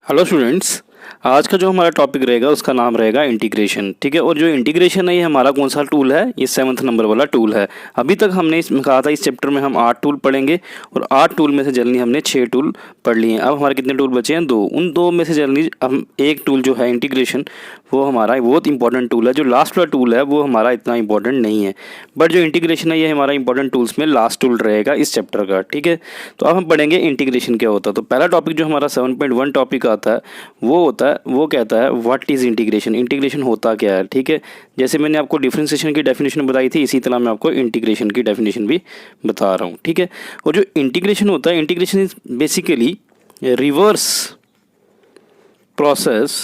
Hello students. आज का जो हमारा टॉपिक रहेगा उसका नाम रहेगा इंटीग्रेशन। ठीक है, और जो इंटीग्रेशन है ये हमारा कौन सा टूल है? ये 7th नंबर वाला टूल है। अभी तक हमने इसमें कहा था इस चैप्टर में हम 8 टूल पढ़ेंगे और 8 टूल में से जनरली हमने 6 टूल पढ़ लिए हैं। अब हमारे कितने टूल बचे हैं? 2। उन 2 में से जनरली हम एक टूल जो है इंटीग्रेशन, वो हमारा बहुत इंपॉर्टेंट टूल है। जो लास्ट वाला टूल है वो हमारा इतना इंपॉर्टेंट नहीं है, बट जो इंटीग्रेशन है ये हमारा इंपॉर्टेंट टूल्स में लास्ट टूल रहेगा इस चैप्टर का। ठीक है, तो अब हम पढ़ेंगे इंटीग्रेशन क्या होता है। तो पहला टॉपिक जो हमारा 7.1 टॉपिक आता है वो कहता है व्हाट इज़ इंटीग्रेशन। इंटीग्रेशन होता क्या है? ठीक है, जैसे मैंने आपको डिफरेंशिएशन की डेफिनेशन बताई थी, इसी तरह मैं आपको इंटीग्रेशन की डेफिनेशन भी बता रहा हूँ। ठीक है, और जो इंटीग्रेशन होता है, integration is basically reverse process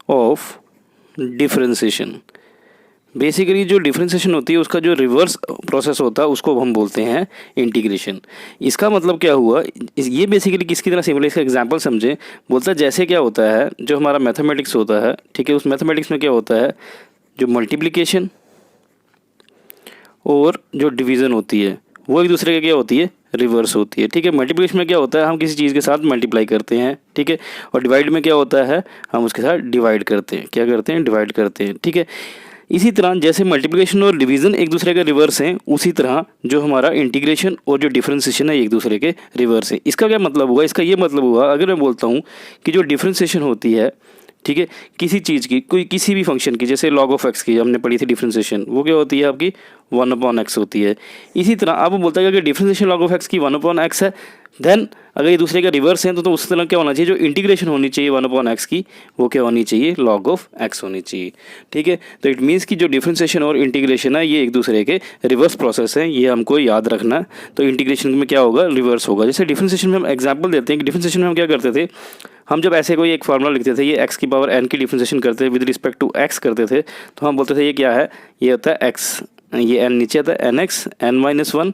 of differentiation. Basically जो डिफरेंशिएशन होती है उसका जो रिवर्स प्रोसेस होता है उसको हम बोलते हैं इंटीग्रेशन। इसका मतलब क्या हुआ? ये बेसिकली किसकी तरह सिंपल, इसका एग्जांपल समझें। बोलता है जैसे क्या होता है, जो हमारा मैथमेटिक्स होता है, ठीक है, उस मैथमेटिक्स में क्या होता है, जो मल्टीप्लिकेशन और जो डिवीज़न होती है वो एक दूसरे के क्या होती है? रिवर्स होती है। ठीक है, मल्टीप्लिकेशन में क्या होता है, हम किसी चीज़ के साथ मल्टीप्लाई करते हैं। ठीक है, और डिवाइड में क्या होता है, हम उसके साथ डिवाइड करते हैं। क्या करते हैं? डिवाइड करते हैं। ठीक है, इसी तरह जैसे मल्टीप्लिकेशन और डिवीज़न एक दूसरे के रिवर्स हैं, उसी तरह जो हमारा इंटीग्रेशन और जो डिफरेंशिएशन है एक दूसरे के रिवर्स है। इसका क्या मतलब हुआ? इसका ये मतलब हुआ, अगर मैं बोलता हूँ कि जो डिफरेंशिएशन होती है, ठीक है, किसी चीज़ की, कोई किसी भी फंक्शन की, जैसे लॉग ऑफ एक्स की हमने पढ़ी थी डिफरेंशिएशन, वो क्या होती है आपकी? 1/x होती है। इसी तरह आप बोलता है कि अगर डिफरेंशिएशन लॉग ऑफ एक्स की 1/x है, देन अगर ये दूसरे का रिवर्स है तो उस तरह क्या होना चाहिए, जो इंटीग्रेशन होनी चाहिए 1/x की, वो क्या होनी चाहिए? लॉग ऑफ एक्स होनी चाहिए। ठीक है, तो इट मीन्स कि जो डिफरेंशिएशन और इंटीग्रेशन है ये एक दूसरे के रिवर्स प्रोसेस है, ये हमको याद रखना है। तो इंटीग्रेशन में क्या होगा? रिवर्स होगा। जैसे डिफरेंशिएशन में हम एग्जाम्पल देते हैं कि डिफरेंशिएशन में हम क्या करते थे, हम जब ऐसे कोई एक फार्मूला लिखते थे, ये एक्स की पावर एन की डिफरेंशिएशन करते थे विद रिस्पेक्ट टू एक्स करते थे, तो हम बोलते थे ये क्या है? ये होता है एक्स, ये एन नीचे आता है, एन एक्स n-1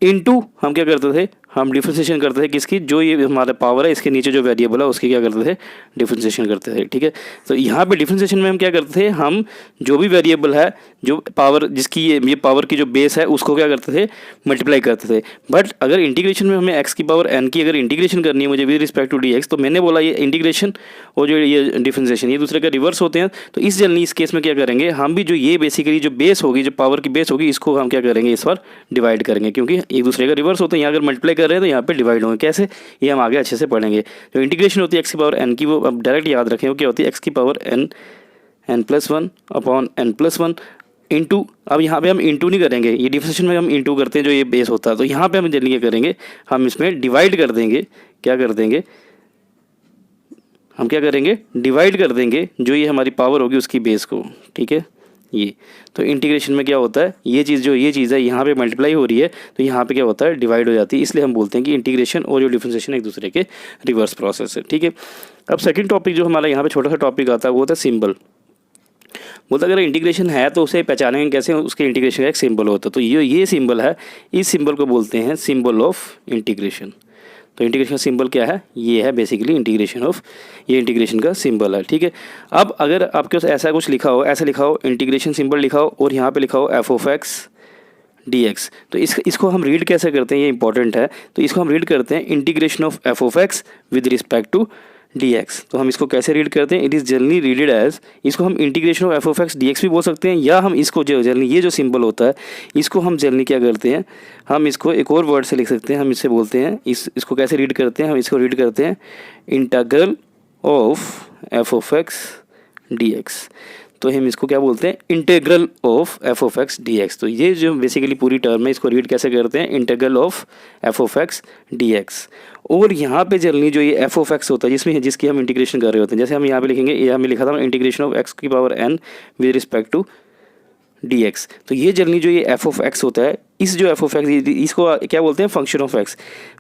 इनटू हम क्या करते थे, हम डिफरेंशिएशन करते थे किसकी? जो ये हमारा पावर है इसके नीचे जो वेरिएबल है उसकी क्या करते थे? डिफरेंशिएशन करते थे। ठीक है, तो यहाँ पे डिफरेंशिएशन में हम क्या करते थे, हम जो भी वेरिएबल है, जो पावर जिसकी ये पावर की जो बेस है उसको क्या करते थे? मल्टीप्लाई करते थे। बट अगर इंटीग्रेशन में हमें एक्स की पावर एन की अगर इंटीग्रेशन करनी है मुझे with respect to D x, तो मैंने बोला ये इंटीग्रेशन और जो ये डिफरेंशिएशन ये दूसरे का रिवर्स होते हैं। तो इस जनरली इस केस में क्या करेंगे, हम भी जो ये बेसिकली जो बेस होगी, जो पावर की बेस होगी, इसको हम क्या करेंगे? इस बार डिवाइड करेंगे, क्योंकि एक दूसरे का रिवर्स होते हैं। यहाँ अगर मल्टीप्लाई कर रहे हैं तो यहाँ पे डिवाइड होंगे। कैसे? ये हम आगे अच्छे से पढ़ेंगे। जो इंटीग्रेशन होती है एक्स की पावर एन की, वो अब डायरेक्ट याद रखें, वो क्या होती है? एक्स की power n+1 upon n+1 into, अब यहाँ पे हम इंटू नहीं करेंगे, ये डिफरेंशिएशन में हम इंटू करते हैं जो ये बेस होता है, तो यहाँ पे हम जल्दी क्या करेंगे, हम इसमें डिवाइड कर देंगे। क्या कर देंगे? हम क्या करेंगे? डिवाइड कर देंगे जो ये हमारी पावर होगी उसकी बेस को। ठीक है, ये तो इंटीग्रेशन में क्या होता है, ये चीज़ है यहाँ पे मल्टीप्लाई हो रही है, तो यहाँ पे क्या होता है? डिवाइड हो जाती है। इसलिए हम बोलते हैं कि इंटीग्रेशन और जो डिफरेंशिएशन एक दूसरे के रिवर्स प्रोसेस है। ठीक है, अब सेकंड टॉपिक जो हमारा यहाँ पे छोटा सा टॉपिक आता है वो होता है सिंबल। बोलता अगर इंटीग्रेशन है तो उसे पहचानेंगे कैसे? उसके इंटीग्रेशन का एक सिंबल होता है। तो ये सिंबल है, इस सिंबल को बोलते हैं सिंबल ऑफ इंटीग्रेशन। तो इंटीग्रेशन का सिंबल क्या है? ये है बेसिकली इंटीग्रेशन ऑफ, ये इंटीग्रेशन का सिंबल है। ठीक है, अब अगर आपके पास ऐसा कुछ लिखा हो, ऐसा लिखा हो, इंटीग्रेशन सिंबल लिखा हो और यहाँ पे लिखा हो f(x) dx, तो इसको हम रीड कैसे करते हैं, ये इंपॉर्टेंट है। तो इसको हम रीड करते हैं integration of f(x) with respect to dx। तो हम इसको कैसे रीड करते हैं? It is generally readed as, इसको हम इंटीग्रेशन ऑफ f(x) dx भी बोल सकते हैं, या हम इसको जो जनरली ये जो सिंबल होता है इसको हम जनरली क्या करते हैं, हम इसको एक और वर्ड से लिख सकते हैं। हम इससे बोलते हैं, इसको कैसे रीड करते हैं? हम इसको रीड करते हैं इंटीग्रल ऑफ f(x) dx। तो हम इसको क्या बोलते हैं? Integral of f(x) dx। तो ये जो बेसिकली पूरी टर्म है इसको रीड कैसे करते हैं? Integral of f(x) dx। और यहाँ पे जनरली जो ये f(x) होता है जिसकी हम इंटीग्रेशन कर रहे होते हैं, जैसे हम यहाँ पे लिखेंगे, ये हमें लिखा था इंटीग्रेशन ऑफ x की power n with respect to dx। तो ये जनरली जो ये f(x) होता है, इस जो f(x) इसको क्या बोलते हैं? फंक्शन ऑफ x,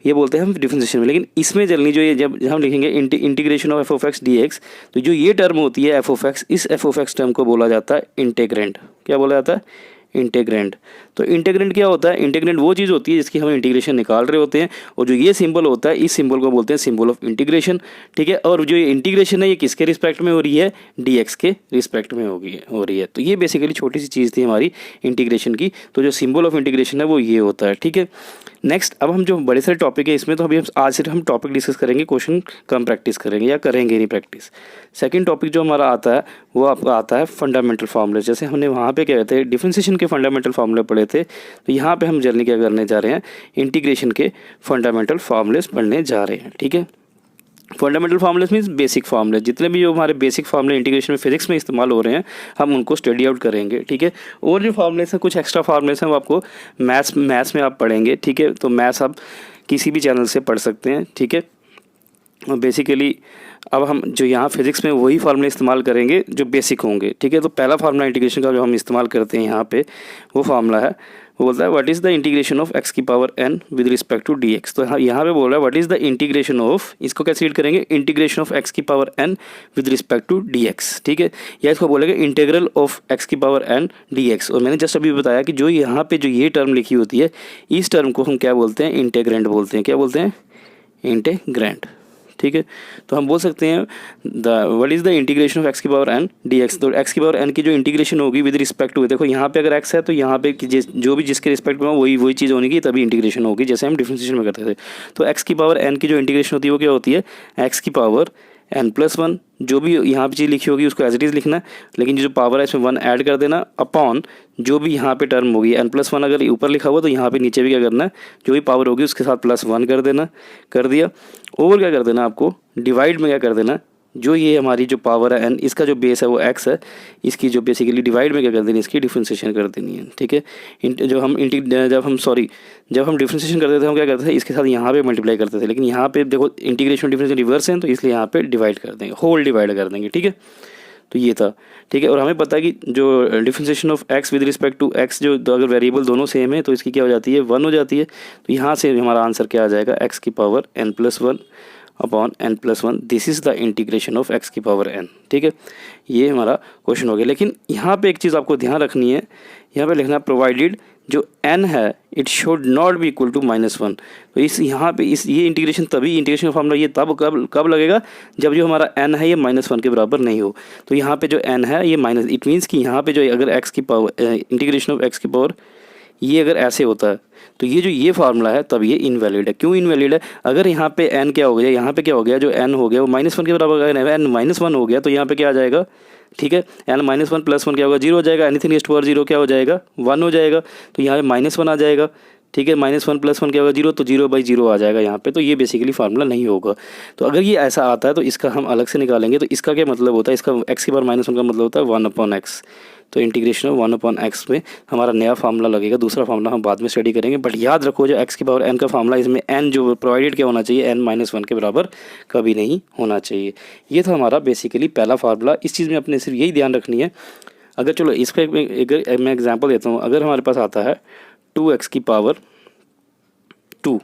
ये बोलते हैं हम डिफरेंशिएशन में। लेकिन इसमें जनरली जो ये जब हम लिखेंगे इंटीग्रेशन ऑफ f(x) dx, तो जो ये टर्म होती है f(x), इस f(x) टर्म को बोला जाता है इंटीग्रेंड। क्या बोला जाता है? इंटीग्रेंड। तो इंटीग्रेंड क्या होता है? इंटीग्रेंड वो चीज़ होती है जिसकी हम इंटीग्रेशन निकाल रहे होते हैं, और जो ये सिंबल होता है इस सिंबल को बोलते हैं सिंबल ऑफ इंटीग्रेशन, ठीक है। और जो ये इंटीग्रेशन है ये किसके रिस्पेक्ट में हो रही है? dx के रिस्पेक्ट में हो रही है। तो ये बेसिकली छोटी सी चीज़ थी हमारी इंटीग्रेशन की। तो जो सिंबल ऑफ इंटीग्रेशन है वो ये होता है, ठीक है। नेक्स्ट, अब हम जो बड़े सारे टॉपिक है इसमें, तो अभी हम आज सिर्फ हम टॉपिक डिस्कस करेंगे, क्वेश्चन कम प्रैक्टिस करेंगे या करेंगे नहीं प्रैक्टिस। सेकंड टॉपिक जो हमारा आता है वो आपका आता है फंडामेंटल फार्मूले। जैसे हमने वहाँ पे क्या कहते हैं डिफरेंशिएशन के फंडामेंटल फार्मूले पढ़े थे, तो यहाँ पे हम जल्दी क्या करने जा रहे हैं? इंटीग्रेशन के फंडामेंटल फार्मूलेस पढ़ने जा रहे हैं, ठीक है। फंडामेंटल फार्मूलेस मीन्स बेसिक फार्मूले, जितने भी जो हमारे बेसिक फार्मूले इंटीग्रेशन में फिजिक्स में इस्तेमाल हो रहे हैं हम उनको स्टडी आउट करेंगे, ठीक है। और जो फार्मूलेस हैं कुछ एक्स्ट्रा फार्मूलेस हैं वो आपको मैथ्स में आप पढ़ेंगे, ठीक है। तो मैथ्स आप किसी भी चैनल से पढ़ सकते हैं, ठीक है। और बेसिकली अब हम जो यहाँ फिजिक्स में वही फार्मूले इस्तेमाल करेंगे जो बेसिक होंगे, ठीक है। तो पहला फार्मूला इंटीग्रेशन का जो हम इस्तेमाल करते हैं यहाँ पे वो फार्मूला है, वो बोलता है what is the integration of x की power n with respect to dx। तो यहाँ पे बोल रहा है what is the integration of, इसको कैसे रीड करेंगे? इंटीग्रेशन ऑफ x की power n with respect to dx, ठीक है। या इसको बोलेंगे इंटीग्रल ऑफ x की पावर n dx। और मैंने जस्ट अभी बताया कि जो यहाँ पे जो ये टर्म लिखी होती है इस टर्म को हम क्या बोलते हैं? इंटीग्रेंड बोलते हैं। क्या बोलते हैं? इंटीग्रेंड, ठीक है। तो हम बोल सकते हैं what is the integration of x की पावर n dx। तो x की पावर n की जो इंटीग्रेशन होगी विद रिस्पेक्ट टू, देखो यहाँ पे अगर x है तो यहाँ पे जो भी जिसके रिस्पेक्ट में वही चीज़ होने की तभी इंटीग्रेशन होगी, जैसे हम डिफरेंशिएशन में करते थे। तो x की पावर n की जो इंटीग्रेशन होती है वो क्या होती है? x की पावर n+1, जो भी यहाँ पे चीज़ लिखी होगी उसको एज इट इज़ लिखना, लेकिन जो पावर है इसमें 1 ऐड कर देना अपॉन जो भी यहाँ पे टर्म होगी n+1, अगर ऊपर लिखा हुआ तो यहाँ पे नीचे भी क्या करना है? जो भी पावर होगी उसके साथ +1 कर देना, कर दिया। और क्या कर देना आपको? डिवाइड में क्या कर देना? जो ये हमारी जो पावर है n, इसका जो बेस है वो x है, इसकी जो बेसिकली डिवाइड में क्या कर देनी? इसकी डिफरेंशिएशन कर देनी है, ठीक है। जब हम डिफरेंशिएशन करते थे हम क्या करते थे? इसके साथ यहाँ पे मल्टीप्लाई करते थे, लेकिन यहाँ पे देखो इंटीग्रेशन डिफरेंशिएशन रिवर्स है तो इसलिए यहाँ पे डिवाइड कर देंगे, होल डिवाइड कर देंगे, ठीक है। तो ये था, ठीक है। और हमें पता है कि जो differentiation of x with respect to x, जो अगर वेरिएबल दोनों सेम है तो इसकी क्या हो जाती है? 1 हो जाती है। तो यहाँ से हमारा आंसर क्या आ जाएगा? x की power n+1 upon n+1, this is the integration of x की पावर n, ठीक है। ये हमारा क्वेश्चन हो गया। लेकिन यहाँ पे एक चीज़ आपको ध्यान रखनी है, यहाँ पे लिखना प्रोवाइडेड जो n है it should not be equal to -1। तो इस यहाँ पे ये इंटीग्रेशन तभी इंटीग्रेशन फार्मूला ये तब कब लगेगा? जब जो हमारा n है ये -1 के बराबर नहीं हो। तो यहाँ पे जो n है ये माइनस, इट मीन्स कि यहाँ पे जो अगर x की पावर इंटीग्रेशन ऑफ x की पावर ये अगर ऐसे होता है तो ये फार्मूला है तब ये इनवैलिड है। क्यों इनवैलिड है? अगर यहाँ पे n क्या हो गया, यहाँ पे क्या हो गया, जो n हो गया वो -1 के बराबर, अगर n-1 हो गया तो यहाँ पे क्या आ जाएगा? ठीक है, n-1 + 1 क्या होगा? 0 हो जाएगा। एनीथिंग रेज़्ड टू पावर 0 क्या हो जाएगा? 1 हो जाएगा। तो यहाँ पे -1 आ जाएगा, ठीक है। -1 + 1 क्या होगा? 0। तो 0/0 आ जाएगा यहाँ पे। तो ये बेसिकली फार्मूला नहीं होगा। तो अगर ये ऐसा आता है तो इसका हम अलग से निकालेंगे। तो इसका क्या मतलब होता है? इसका x की पावर -1 का मतलब होता है 1/x। तो इंटीग्रेशन ऑफ 1/x में हमारा नया फार्मूला लगेगा। दूसरा फार्मूला हम बाद में स्टडी करेंगे, बट याद रखो जो x की पावर n का फार्मूला, इसमें n जो प्रोवाइडेड क्या होना चाहिए? n-1 के बराबर कभी नहीं होना चाहिए। ये था हमारा बेसिकली पहला फार्मूला। इस चीज़ में अपने सिर्फ यही ध्यान रखनी है। अगर चलो इसका एक मैं एग्जाम्पल देता हूँ। अगर हमारे पास आता है 2x की पावर 2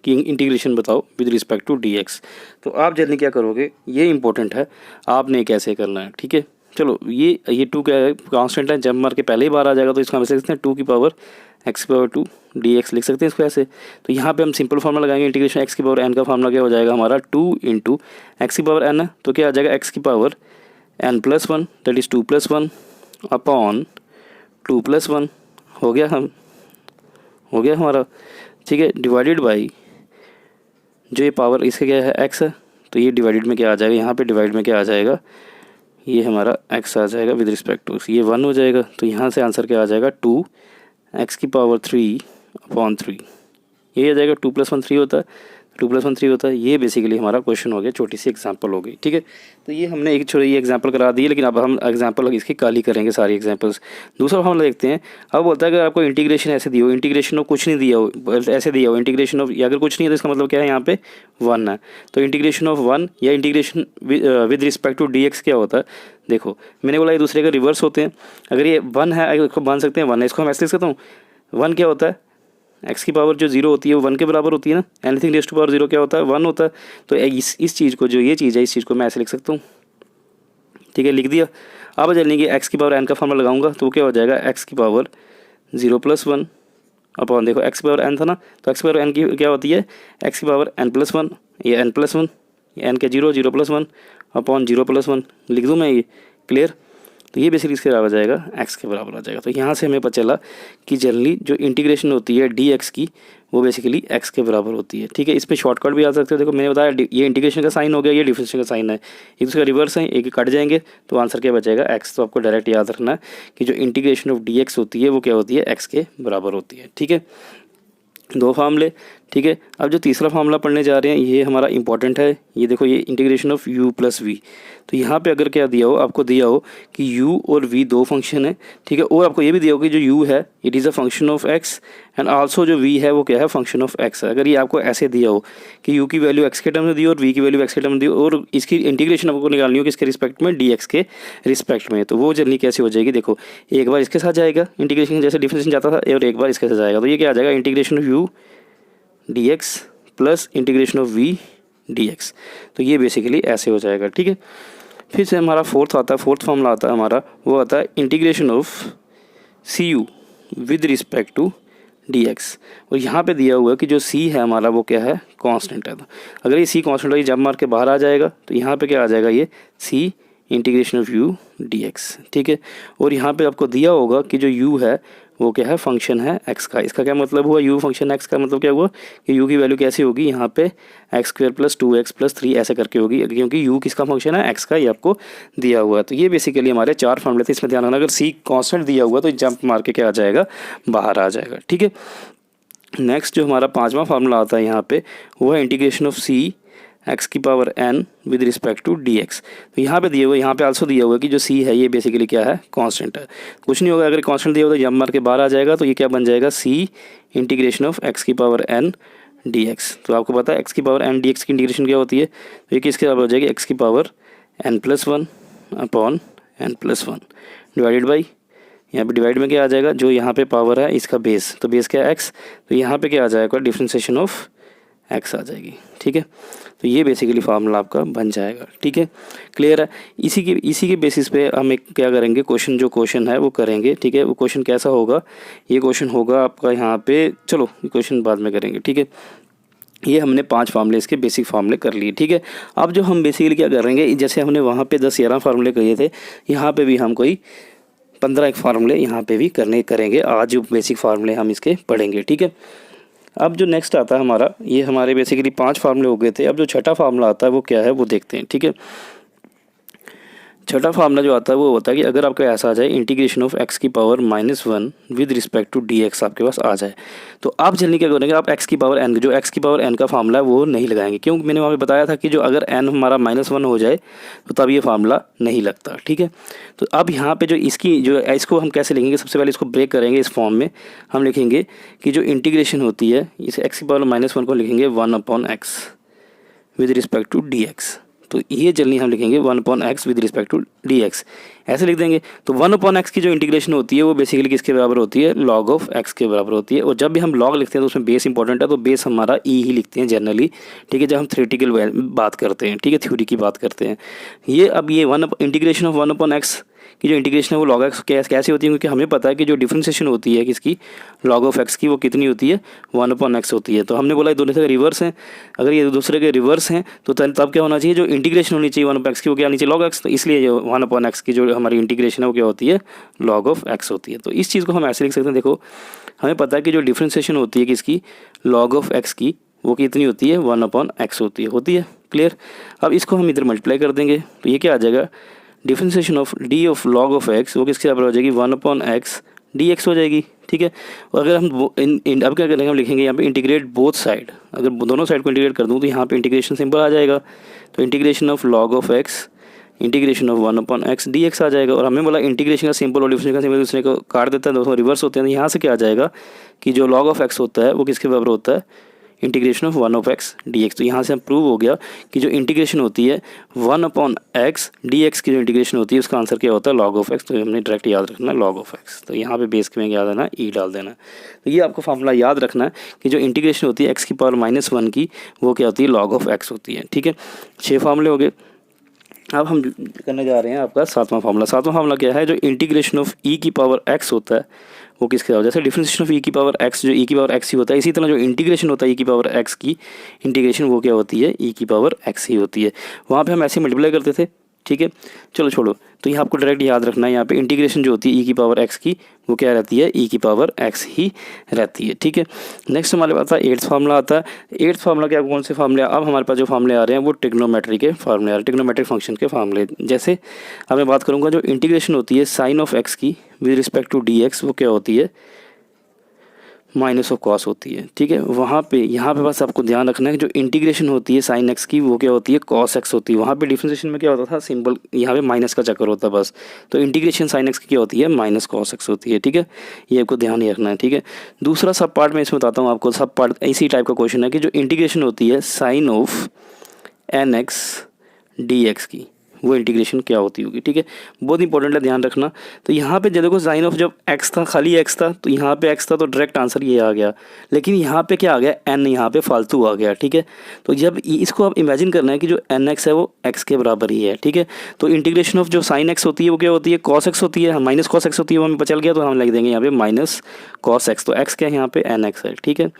की इंटीग्रेशन बताओ विद रिस्पेक्ट टू dx, तो आप जल्दी क्या करोगे? ये इंपॉर्टेंट है, आपने कैसे करना है, ठीक है। चलो ये 2 क्या है? कांस्टेंट है, जब मार के पहले ही बार आ जाएगा तो इसका हम लिख सकते हैं 2 की पावर x की पावर 2 dx लिख सकते हैं इसको ऐसे। तो यहाँ पे हम सिंपल फार्मूला लगाएंगे। इंटीग्रेशन x की पावर n का फार्मूला क्या हो जाएगा हमारा? 2 × x की पावर n है तो क्या आ जाएगा? x की power n+1 that is 2 + 1 upon 2 + 1 हो गया हमारा, ठीक है। डिवाइडेड बाई जो ये पावर इसका क्या है? x है। तो ये डिवाइडेड में क्या आ जाएगा? यहाँ पे डिवाइड में क्या आ जाएगा? ये हमारा x आ जाएगा विद रिस्पेक्ट टू, ये 1 हो जाएगा। तो यहाँ से आंसर क्या आ जाएगा? 2x की पावर 3/3। ये आ जाएगा। 2 + 1 3 होता है, 2 + 1 3 होता है। ये बेसिकली हमारा क्वेश्चन हो गया, छोटी सी एग्जांपल हो गई, ठीक है। तो ये हमने एक छोटी एग्जांपल करा दी है, लेकिन अब हम एग्जांपल इसकी काली करेंगे सारी एग्जांपल्स। दूसरा हम देखते हैं। अब बोलता है अगर आपको इंटीग्रेशन ऐसे दी हो, इंटीग्रेशन ऑफ कुछ नहीं दिया हो, ऐसे दिया हो इंटीग्रेशन ऑफ, या अगर कुछ नहीं है तो इसका मतलब क्या है? यहाँ पे 1 है। तो इंटीग्रेशन ऑफ 1 या integration with respect to dx क्या होता है? देखो मैंने बोला ये दूसरे का रिवर्स होते हैं। अगर ये 1 है, इसको मान सकते हैं 1 है, इसको मैं ऐसे लिख सकता हूँ। 1 क्या होता है? x की पावर जो 0 होती है वो 1 के बराबर होती है ना। एनीथिंग रेज़्ड टू पावर 0 क्या होता है? 1 होता है। तो इस चीज़ को, जो ये चीज़ है, इस चीज़ को मैं ऐसे लिख सकता हूँ, ठीक है, लिख दिया। अब जल्दी कि x की पावर n का फार्मूला लगाऊंगा तो क्या हो जाएगा? x की पावर 0+1 अपॉन, देखो x की पावर n था ना, तो x की पावर n की क्या होती है, x की पावर n+1, ये n+1, ये n के 0+1 अपॉन 0+1 लिख दूँ मैं ये, क्लियर। तो ये बेसिकली इसके बराबर जाएगा, x के बराबर आ जाएगा। तो यहाँ से हमें पता चला कि जनरली जो इंटीग्रेशन होती है dx की वो बेसिकली x के बराबर होती है, ठीक है। इसमें शॉर्टकट भी आ सकते हो, देखो मैंने बताया ये इंटीग्रेशन का साइन हो गया, ये डिफरेंशियल का साइन है, एक दूसरे का रिवर्स है, एक कट जाएंगे तो आंसर क्या बचेगा, x। तो आपको डायरेक्ट याद रखना है कि जो इंटीग्रेशन ऑफ dx होती है वो क्या होती है, x के बराबर होती है, ठीक है। दो फार्मूले, ठीक है। अब जो तीसरा फार्मूला पढ़ने जा रहे हैं ये हमारा इंपॉर्टेंट है, ये देखो, ये integration of u plus v। तो यहाँ पे अगर क्या दिया हो, आपको दिया हो कि u और v दो फंक्शन है, ठीक है, और आपको ये भी दिया हो कि जो u है it is a function of x and also जो v है वो क्या है, फंक्शन ऑफ x है। अगर ये आपको ऐसे दिया हो कि u की वैल्यू x के टर्म में दी और v की वैल्यू x के टर्म में दी और इसकी इंटीग्रेशन आपको निकालनी हो किसके रिस्पेक्ट में, dx के रिस्पेक्ट में, तो वो जल्दी कैसे हो जाएगी, देखो एक बार इसके साथ जाएगा इंटीग्रेशन, जैसे डिफरेंशिएशन जाता था, और एक बार इसके साथ जाएगा, तो ये क्या आ जाएगा, integration of u dx plus integration of v dx। तो ये बेसिकली ऐसे हो जाएगा, ठीक है। फिर से हमारा फोर्थ आता है, फोर्थ फॉर्मूला आता है हमारा, वो आता है integration of cu with respect to dx। और यहाँ पे दिया हुआ है कि जो c है हमारा वो क्या है, कांस्टेंट है। तो अगर ये c कांस्टेंट है, जब मार के बाहर आ जाएगा तो यहाँ पे क्या आ जाएगा, ये c integration of u dx, ठीक है। और यहाँ पे आपको दिया होगा कि जो u है वो क्या है, फंक्शन है x का। इसका क्या मतलब हुआ, u फंक्शन x का मतलब क्या हुआ कि u की वैल्यू कैसी होगी, यहाँ पे x² + 2x + 3 ऐसे करके होगी, क्योंकि u किसका फंक्शन है, x का, ये आपको दिया हुआ है। तो ये बेसिकली हमारे चार फॉर्मूले थे, इसमें ध्यान रखना अगर c कांस्टेंट दिया हुआ तो जंप मार के क्या आ जाएगा, बाहर आ जाएगा, ठीक है। नेक्स्ट जो हमारा पाँचवा फार्मूला आता है यहाँ पे वो है इंटीग्रेशन ऑफ c x की power n with respect to dx। तो यहाँ पे दिए हुए, यहाँ पे आल्सो दिया हुआ है कि जो c है ये बेसिकली क्या है, कांस्टेंट है, कुछ नहीं होगा। अगर कांस्टेंट दिया हुआ तो जंप मार के बाहर आ जाएगा, तो ये क्या बन जाएगा, c इंटीग्रेशन ऑफ x की पावर n dx। तो आपको पता है x की पावर n dx की इंटीग्रेशन क्या होती है, तो ये किसके बराबर हो जाएगी, x की power n+1 upon n+1 divided by, यहाँ पे डिवाइड में क्या आ जाएगा, जो यहाँ पे पावर है इसका बेस, तो बेस क्या है x, तो यहाँ पे क्या आ जाएगा, डिफरेंशिएशन ऑफ x आ जाएगी, ठीक है। तो ये बेसिकली फार्मूला आपका बन जाएगा, ठीक है, क्लियर है। इसी के बेसिस पे हम एक क्या करेंगे, क्वेश्चन है वो करेंगे, ठीक है। वो क्वेश्चन कैसा होगा, ये क्वेश्चन होगा आपका यहाँ पे, चलो ये क्वेश्चन बाद में करेंगे, ठीक है। ये हमने 5 फार्मूले इसके बेसिक फार्मूले कर लिए, ठीक है। अब जो हम बेसिकली क्या करेंगे, जैसे हमने वहाँ पे 10-11 फार्मूले किए थे, यहाँ पे भी हम कोई 15 फार्मूले यहाँ पे भी करेंगे। आज जो बेसिक फार्मूले हम इसके पढ़ेंगे, ठीक है। अब जो नेक्स्ट आता है हमारा, ये हमारे बेसिकली 5 फार्मूले हो गए थे। अब जो छठा फार्मूला आता है वो क्या है वो देखते हैं, ठीक है। छठा फार्मूला जो आता है वो होता है कि अगर आपका ऐसा आ जाए इंटीग्रेशन ऑफ x की power -1 with respect to dx आपके पास आ जाए, तो आप जल्दी क्या करेंगे, आप x की पावर n, जो x की पावर n का फार्मूला है वो नहीं लगाएंगे, क्योंकि मैंने वहाँ पे बताया था कि जो अगर n हमारा -1 हो जाए तो तब ये फार्मूला नहीं लगता, ठीक है। तो अब यहाँ पे जो इसको हम कैसे लिखेंगे, सबसे पहले इसको ब्रेक करेंगे, इस फॉर्म में हम लिखेंगे कि जो इंटीग्रेशन होती है इस x की पावर -1 को लिखेंगे 1/x with respect to dx। तो ये जल्दी हम लिखेंगे 1/x with respect to dx, ऐसे लिख देंगे। तो 1/x की जो इंटीग्रेशन होती है वो बेसिकली किसके बराबर होती है, log ऑफ x के बराबर होती है। और जब भी हम log लिखते हैं तो उसमें बेस इंपॉर्टेंट है, तो बेस हमारा e ही लिखते हैं जनरली, ठीक है, जब हम थ्योरेटिकल बात करते हैं, ठीक है, थ्योरी की बात करते हैं। ये अब ये इंटीग्रेशन ऑफ 1/x की जो इंटीग्रेशन है वो log x कैसे होती है, क्योंकि हमें पता है कि जो डिफरेंशिएशन होती है किसकी, log ऑफ x की, वो कितनी होती है, 1/x होती है। तो हमने बोला ये दोनों से रिवर्स हैं, अगर ये दूसरे के रिवर्स हैं तो तब क्या होना चाहिए, जो इंटीग्रेशन होनी चाहिए 1/x की वो क्या होनी चाहिए, log x। तो इसलिए जो 1/x की जो हमारी इंटीग्रेशन है वो क्या होती है, log ऑफ x होती है। तो इस चीज़ को हम ऐसे लिख सकते हैं, देखो हमें पता है कि जो डिफरेंशिएशन होती है किसकी, log ऑफ x की, वो कितनी होती है, 1/x होती है, क्लियर। अब इसको हम इधर मल्टीप्लाई कर देंगे तो ये क्या आ जाएगा, differentiation of d of log of x वो किसके बराबर हो जाएगी, 1/x dx हो जाएगी, ठीक है। और अगर हम अब क्या करेंगे, हम लिखेंगे यहाँ पे इंटीग्रेट बोथ साइड, अगर दोनों साइड को इंटीग्रेट कर दूँ तो यहाँ पे इंटीग्रेशन सिंपल आ जाएगा, तो integration of log of x integration of 1/x dx आ जाएगा। और हमें बोला इंटीग्रेशन का सिंपल और डिफरेंशिएशन का सिंपल दूसरे को काट देता है, दोनों रिवर्स होते हैं, तो यहाँ से क्या आ जाएगा कि जो log ऑफ x होता है वो किसके बराबर होता है, इंटीग्रेशन ऑफ 1/x dx। तो यहाँ से हम प्रूव हो गया कि जो इंटीग्रेशन होती है 1/x dx की जो इंटीग्रेशन होती है उसका आंसर क्या होता है, log ऑफ x। तो हमने डायरेक्ट याद रखना है log ऑफ x, तो यहाँ पे बेस में क्या देना, e डाल देना। तो ये आपको फार्मूला याद रखना है कि जो इंटीग्रेशन होती है x की पावर -1 की वो क्या होती है, log ऑफ x होती है, ठीक है। 6 फार्मूले हो गए। अब हम करने जा रहे हैं आपका सातवां फार्मूला। सातवां फार्मूला क्या है, जो इंटीग्रेशन ऑफ ई की पावर एक्स होता है वो किसके बराबर, जैसे डिफरेंशिएशन ऑफ ई की पावर एक्स जो ई की पावर एक्स ही होता है, इसी तरह जो इंटीग्रेशन होता है ई की पावर एक्स की इंटीग्रेशन वो क्या होती है, ई की पावर एक्स ही होती है। वहाँ पे हम ऐसे मल्टीप्लाई करते थे, ठीक है। चलो छोड़ो, तो यहाँ आपको डायरेक्ट याद रखना है, यहाँ पे इंटीग्रेशन जो होती है ई की पावर एक्स की वो क्या रहती है, ई की पावर एक्स ही रहती है, ठीक है। नेक्स्ट हमारे पास आता है एट्थ फार्मूला आता है। एट्थ फार्मूला क्या, कौन से फार्मूले, अब हमारे पास जो फार्मूले आ रहे हैं वो ट्रिग्नोमेट्री के फार्मूले आ रहे हैं, ट्रिग्नोमेट्रिक फंक्शन के फार्मूले। जैसे अब मैं बात करूँगा जो इंटीग्रेशन होती है साइन ऑफ एक्स की with respect to D x वो क्या होती है, माइनस ऑफ कॉस होती है, ठीक है। वहाँ पे यहाँ पे बस आपको ध्यान रखना है कि जो इंटीग्रेशन होती है साइन एक्स की वो क्या होती है, कॉस एक्स होती है। वहाँ पे डिफरेंशिएशन में क्या होता था, सिंपल यहाँ पे माइनस का चक्कर होता है बस। तो इंटीग्रेशन साइन एक्स की क्या होती है, माइनस कॉस एक्स होती है, ठीक है। ये आपको ध्यान ही रखना है, ठीक है। दूसरा सब पार्ट मैं इसमें बताता हूँ आपको। सब पार्ट इसी टाइप का क्वेश्चन है कि जो इंटीग्रेशन होती है sine of N X D x की वो इंटीग्रेशन क्या होती होगी, ठीक है। बहुत इंपॉर्टेंट है, ध्यान रखना। तो यहाँ पे देखो साइन ऑफ जब एक्स था, खाली एक्स था, तो यहाँ पे एक्स था तो डायरेक्ट आंसर ये आ गया। लेकिन यहाँ पे क्या आ गया, एन यहाँ पे फालतू आ गया, ठीक है। तो जब इसको आप इमेजिन करना है कि जो एन एक्स है वो एक्स के बराबर ही है, ठीक है। तो इंटीग्रेशन ऑफ जो साइन एक्स होती है वो क्या होती है, कॉस एक्स होती है, माइनस कॉस एक्स होती है, वो हमें बचल गया तो हम लिख देंगे यहाँ पे माइनस कॉस एक्स। तो एक्स क्या है यहाँ पे, एन एक्स है, ठीक है।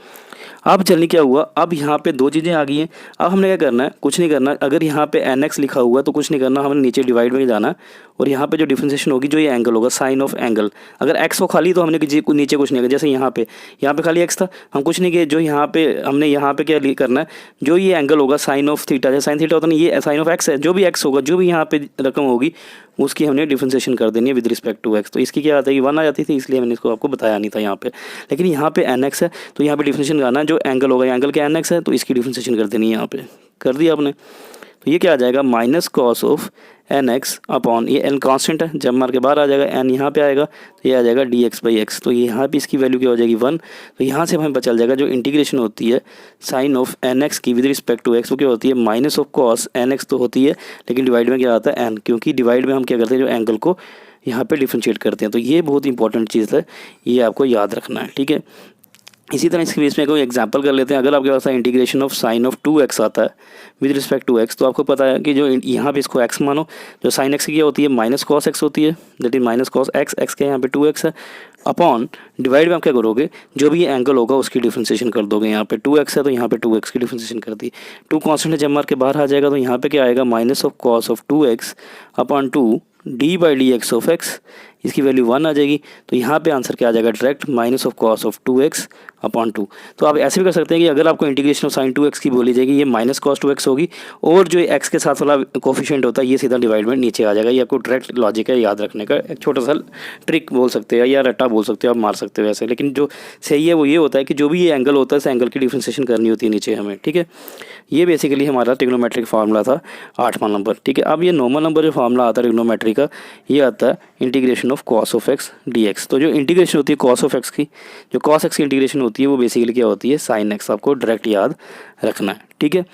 अब चलने क्या हुआ, अब यहाँ पे दो चीज़ें आ गई हैं। अब हमने क्या करना है, कुछ नहीं करना। अगर यहाँ पे एन एक्स लिखा हुआ है तो कुछ नहीं करना, हमने नीचे डिवाइड में जाना और यहाँ पे जो डिफरेंशिएशन होगी जो ये एंगल होगा साइन ऑफ एंगल। अगर एक्स हो खाली तो हमने नीचे कुछ नहीं किया, जैसे यहाँ पे खाली एक्स था, हम कुछ नहीं किए। जो यहाँ पे हमने यहाँ पे क्या करना है, जो ये एंगल होगा साइन ऑफ थीटा, जैसे साइन थीटा होता नहीं, ये साइन ऑफ एक्स है, जो भी एक्स होगा, जो भी यहाँ पे रकम होगी उसकी हमने डिफरेंशिएशन कर देनी है विद रिस्पेक्ट टू एक्स। तो इसकी क्या आता है, 1 आ जाती थी, इसलिए मैंने इसको आपको बताया नहीं था यहाँ पे। लेकिन यहाँ पे एन एक्स है तो यहाँ पे डिफरेंशिएशन करना है, जो एंगल होगा एंगल के एन एक्स है तो इसकी डिफरेंशिएशन कर देनी है, यहाँ पे कर दिया आपने। तो ये क्या आ जाएगा, minus cos of N X upon, ये एन कांस्टेंट है, जब मार के बाहर आ जाएगा एन यहाँ पे आएगा तो ये आ जाएगा डी एक्स बाई एक्स। तो यहाँ पे इसकी वैल्यू क्या हो जाएगी, 1। तो यहाँ से हमें पता चल जाएगा जो इंटीग्रेशन होती है साइन ऑफ एन एक्स की विद रिस्पेक्ट टू एक्स वो क्या होती है, minus of cos N X तो होती है, लेकिन डिवाइड में क्या आता है, एन, क्योंकि डिवाइड में हम क्या करते हैं, जो एंगल को यहाँ पे डिफ्रेंशिएट करते हैं। तो ये बहुत इंपॉर्टेंट चीज़ है, ये आपको याद रखना है, ठीक है। इसी तरह इसके बेस में कोई एग्जांपल कर लेते हैं। अगर आपके पास integration of sine of 2x आता है विद रिस्पेक्ट टू x, तो आपको पता है कि जो यहाँ पे इसको x मानो, जो साइन x की क्या होती है, माइनस कॉस x होती है, that is minus cos x, x के यहाँ पे 2x है, अपॉन डिवाइड में आप क्या करोगे, जो भी ये एंगल होगा उसकी डिफरेंशिएशन कर दोगे। यहाँ पे 2x है तो यहाँ पे 2x की डिफरेंशिएशन कर दी। 2 कॉन्स्टेंट है, जब मार के बाहर आ जाएगा तो यहाँ पे क्या आएगा, minus of cos of 2x upon 2 D by D x of x, इसकी वैल्यू 1 आ जाएगी। तो यहाँ पे आंसर क्या आ जाएगा, direct minus of cos of 2x upon 2। तो आप ऐसे भी कर सकते हैं कि अगर आपको इंटीग्रेशन ऑफ साइन 2x की बोली जाएगी, ये माइनस कॉस 2x होगी, और जो x के साथ वाला कोफिशिएंट होता है ये सीधा डिवाइड में नीचे आ जाएगा। ये आपको डायरेक्ट लॉजिक है, याद रखने का एक छोटा सा ट्रिक बोल सकते हैं या रट्टा बोल सकते हो, आप मार सकते हो ऐसे। लेकिन जो सही है वो ये होता है कि जो भी ये एंगल होता है इस एंगल की डिफरेंशिएशन करनी होती है नीचे हमें, ठीक है। ये बेसिकली हमारा ट्रिग्नोमेट्रिक फार्मूला था 8वां नंबर, ठीक है। अब ये 9वां नंबर जो फार्मूला आता है ट्रिग्नोमेट्री का, ये आता है integration of cos of x D x. तो जो इंटीग्रेशन होती है कॉस ऑफ एक्स की, जो कॉस एक्स की इंटीग्रेशन होती है वो बेसिकली क्या होती है, साइन एक्स। आपको डायरेक्ट याद रखना है, ठीक है।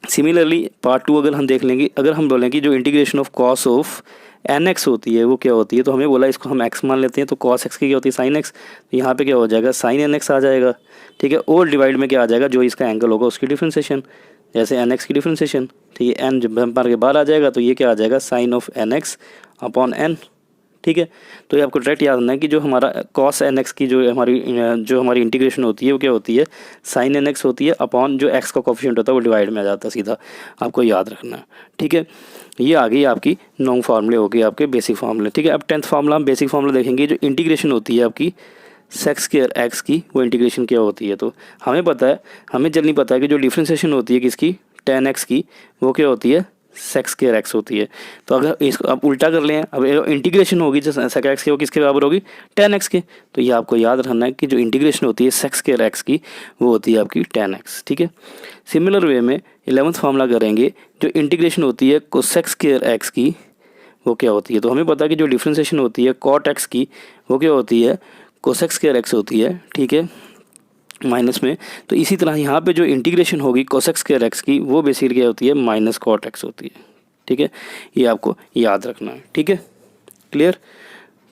सिमिलरली पार्ट 2 अगर हम देख लेंगे, अगर हम बोलें कि जो integration of cos of N X होती है वो क्या होती है, तो हमें बोला इसको हम एक्स मान लेते हैं, तो कॉस एक्स की क्या होती है, साइन एक्स। तो यहाँ पे क्या हो जाएगा, साइन एन एक्स आ जाएगा, ठीक है। और डिवाइड में क्या आ जाएगा, जो इसका एंगल होगा उसकी डिफरेंशिएशन, जैसे एन एक्स की डिफरेंशिएशन, ठीक है। एन जब मार के बाहर आ जाएगा तो ये क्या आ जाएगा, sine of N X upon N, ठीक है। तो ये आपको डायरेक्ट याद रखना है कि जो हमारा कॉस एन एक्स की जो हमारी इंटीग्रेशन होती है वो क्या होती है, साइन एन एक्स होती है, अपॉन जो एक्स का कोफिशिएंट होता है वो डिवाइड में आ जाता है सीधा, आपको याद रखना है, ठीक है। ये आ गई आपकी 9 फार्मूले हो गए आपके बेसिक फार्मूले, ठीक है। अब 10th फार्मूला हम बेसिक फार्मूला देखेंगे। जो इंटीग्रेशन होती है आपकी सेक्स स्क्वायर एक्स की, वो इंटीग्रेशन क्या होती है, तो हमें पता है, हमें जल्दी पता है कि जो डिफरेंशिएशन होती है किसकी, tan x की, वो क्या होती है, सेक्स स्क्वायर एक्स होती है। तो अगर इसको आप उल्टा कर लें, अब इंटीग्रेशन होगी जो सेक एक्स की वो किसके बराबर होगी, tan x के। तो ये आपको याद रखना है कि जो इंटीग्रेशन होती है सेक्स स्क्वायर एक्स की वो होती है आपकी tan x, ठीक है। सिमिलर वे में 11th फार्मूला करेंगे, जो इंटीग्रेशन होती है कोसेक स्क्वायर एक्स की वो क्या होती है। तो हमें पता है कि जो डिफरेंशिएशन होती है कॉट एक्स की वो क्या होती है, कोसेक स्क्वायर एक्स होती है, ठीक है, माइनस में। तो इसी तरह यहाँ पे जो इंटीग्रेशन होगी कोसेक स्क्वायर एक्स की वो बेसिकली क्या होती है, माइनस कॉट एक्स होती है, ठीक है। ये आपको याद रखना है, ठीक है, क्लियर।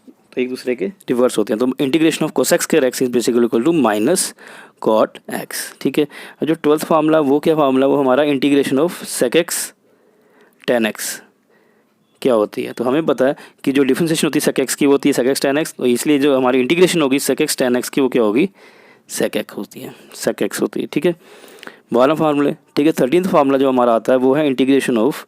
तो एक दूसरे के रिवर्स होते हैं। तो integration of cosec square x is basically equal to minus cot x, ठीक है। और जो 12th फार्मूला वो क्या फार्मूला, वो हमारा integration of sec x tan x, क्या होती है। तो हमें पता है कि जो डिफरेंशिएशन होती है sec x की वो होती है sec x tan x, तो इसलिए जो हमारी इंटीग्रेशन होगी sec x tan x की वो क्या होगी, sec x होती है, sec x होती है। ठीक है, 12 फार्मूले। ठीक है, 13th फार्मूला जो हमारा आता है वो है integration of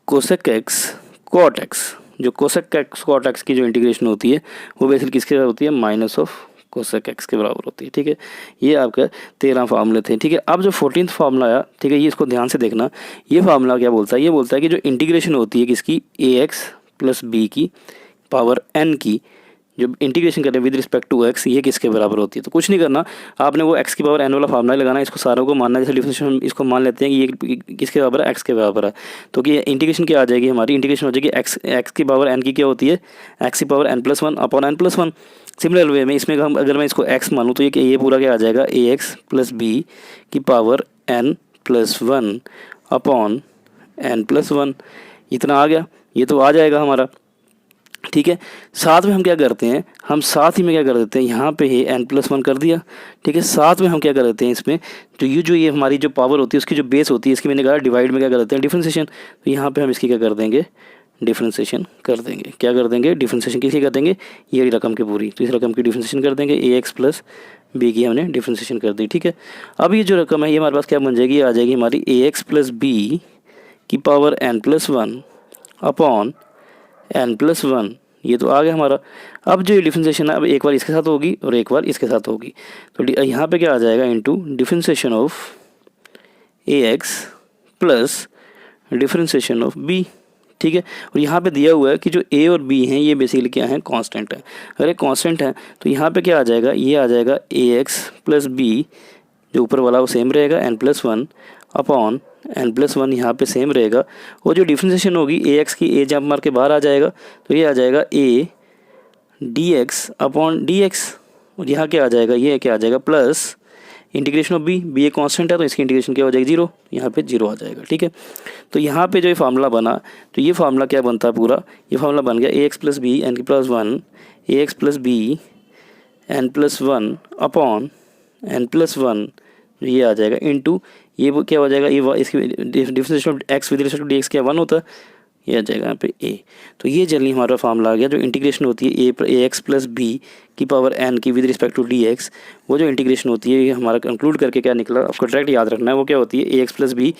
cosec x cot x. जो कोसेक एक्स कॉट एक्स की जो इंटीग्रेशन होती है वो बेसिकली किसके बराबर होती है, माइनस ऑफ कोसेक एक्स के बराबर होती है। ठीक है, ये आपका 13 फार्मूले थे। ठीक है, अब जो 14th फार्मूला आया, ठीक है, ये इसको ध्यान से देखना। ये फार्मूला क्या बोलता है, ये बोलता है कि जो इंटीग्रेशन होती है किसकी, ए एक्स प्लस बी की पावर एन की, जो इंटीग्रेशन करें विद रिस्पेक्ट टू एक्स, ये किसके बराबर होती है। तो कुछ नहीं करना, आपने वो एक्स की पावर एन वाला फार्मूला लगाना, इसको सारों को मानना। जैसे डिफरेंशिएशन इसको मान लेते हैं कि ये किसके बराबर है, एक्स के बराबर है। तो कि इंटीग्रेशन क्या आ जाएगी हमारी, इंटीग्रेशन हो जाएगी एक्स की पावर एन की क्या होती है, एक्स की power n plus one upon N plus one. Similar way में इसमें हम अगर मैं इसको एक्स मानूँ तो ये पूरा क्या आ जाएगा, ए एक्स प्लस बी की power n plus one upon N plus one. इतना आ गया, ये तो आ जाएगा हमारा। ठीक है, साथ में हम क्या करते हैं, हम साथ ही में क्या कर देते हैं, यहाँ पे ये n प्लस वन कर दिया। ठीक है, साथ में हम क्या कर देते हैं, इसमें जो ये हमारी जो पावर होती है उसकी जो बेस होती है, इसकी मैंने कहा डिवाइड में क्या कर देते हैं, डिफरेंशिएशन। तो यहाँ पे हम इसकी क्या कर देंगे, डिफरेंशिएशन कर देंगे। क्या कर देंगे, डिफरेंशिएशन किसकी कर देंगे, ये रकम की पूरी, तो इस रकम की डिफरेंशिएशन कर देंगे, ए एक्स प्लस बी की हमने डिफरेंशिएशन कर दी। ठीक है, अब ये जो रकम है ये हमारे पास क्या बन जाएगी, आ जाएगी हमारी ए एक्स प्लस बी की power n plus one upon N plus one. ये तो आ गया हमारा। अब जो डिफरेंशिएशन है अब एक बार इसके साथ होगी और एक बार इसके साथ होगी, तो यहाँ पे क्या आ जाएगा, into differentiation of a x plus differentiation of b. ठीक है, और यहाँ पे दिया हुआ है कि जो ए और बी हैं ये बेसिकली क्या है, कांस्टेंट है। अगर ये कांस्टेंट है तो यहाँ पे क्या आ जाएगा, ये आ जाएगा ए एक्स प्लस बी, जो ऊपर वाला वो सेम रहेगा n plus one upon N plus one, यहाँ पर सेम रहेगा। और जो डिफरेंशिएशन होगी ए एक्स की, ए जंप मार के बाहर आ जाएगा, तो ये आ जाएगा a d x upon d x. और यहाँ क्या आ जाएगा, ये क्या आ जाएगा, plus integration of b, b एक कांस्टेंट है तो इसकी इंटीग्रेशन क्या हो जाएगी, जीरो, यहाँ पे जीरो आ जाएगा। ठीक है, तो यहाँ पे जो ये फार्मूला बना, तो ये फार्मूला क्या बनता है पूरा, ये फार्मूला बन गया A x plus B N की plus one, A x plus B N plus one upon N plus one, ये आ जाएगा इनटू ये वो क्या हो जाएगा, ये इसकी differentiation of x with respect to D x क्या वन होता है, ये आ जाएगा यहाँ पे ए। तो ये जल्दी हमारा फार्मूला आ गया, जो इंटीग्रेशन होती है ए एक्स प्लस बी की पावर एन की with respect to D x, वो जो इंटीग्रेशन होती है ये हमारा कंक्लूड करके क्या निकला, आपको डायरेक्ट याद रखना है, वो क्या होती है, ए एक्स प्लस बी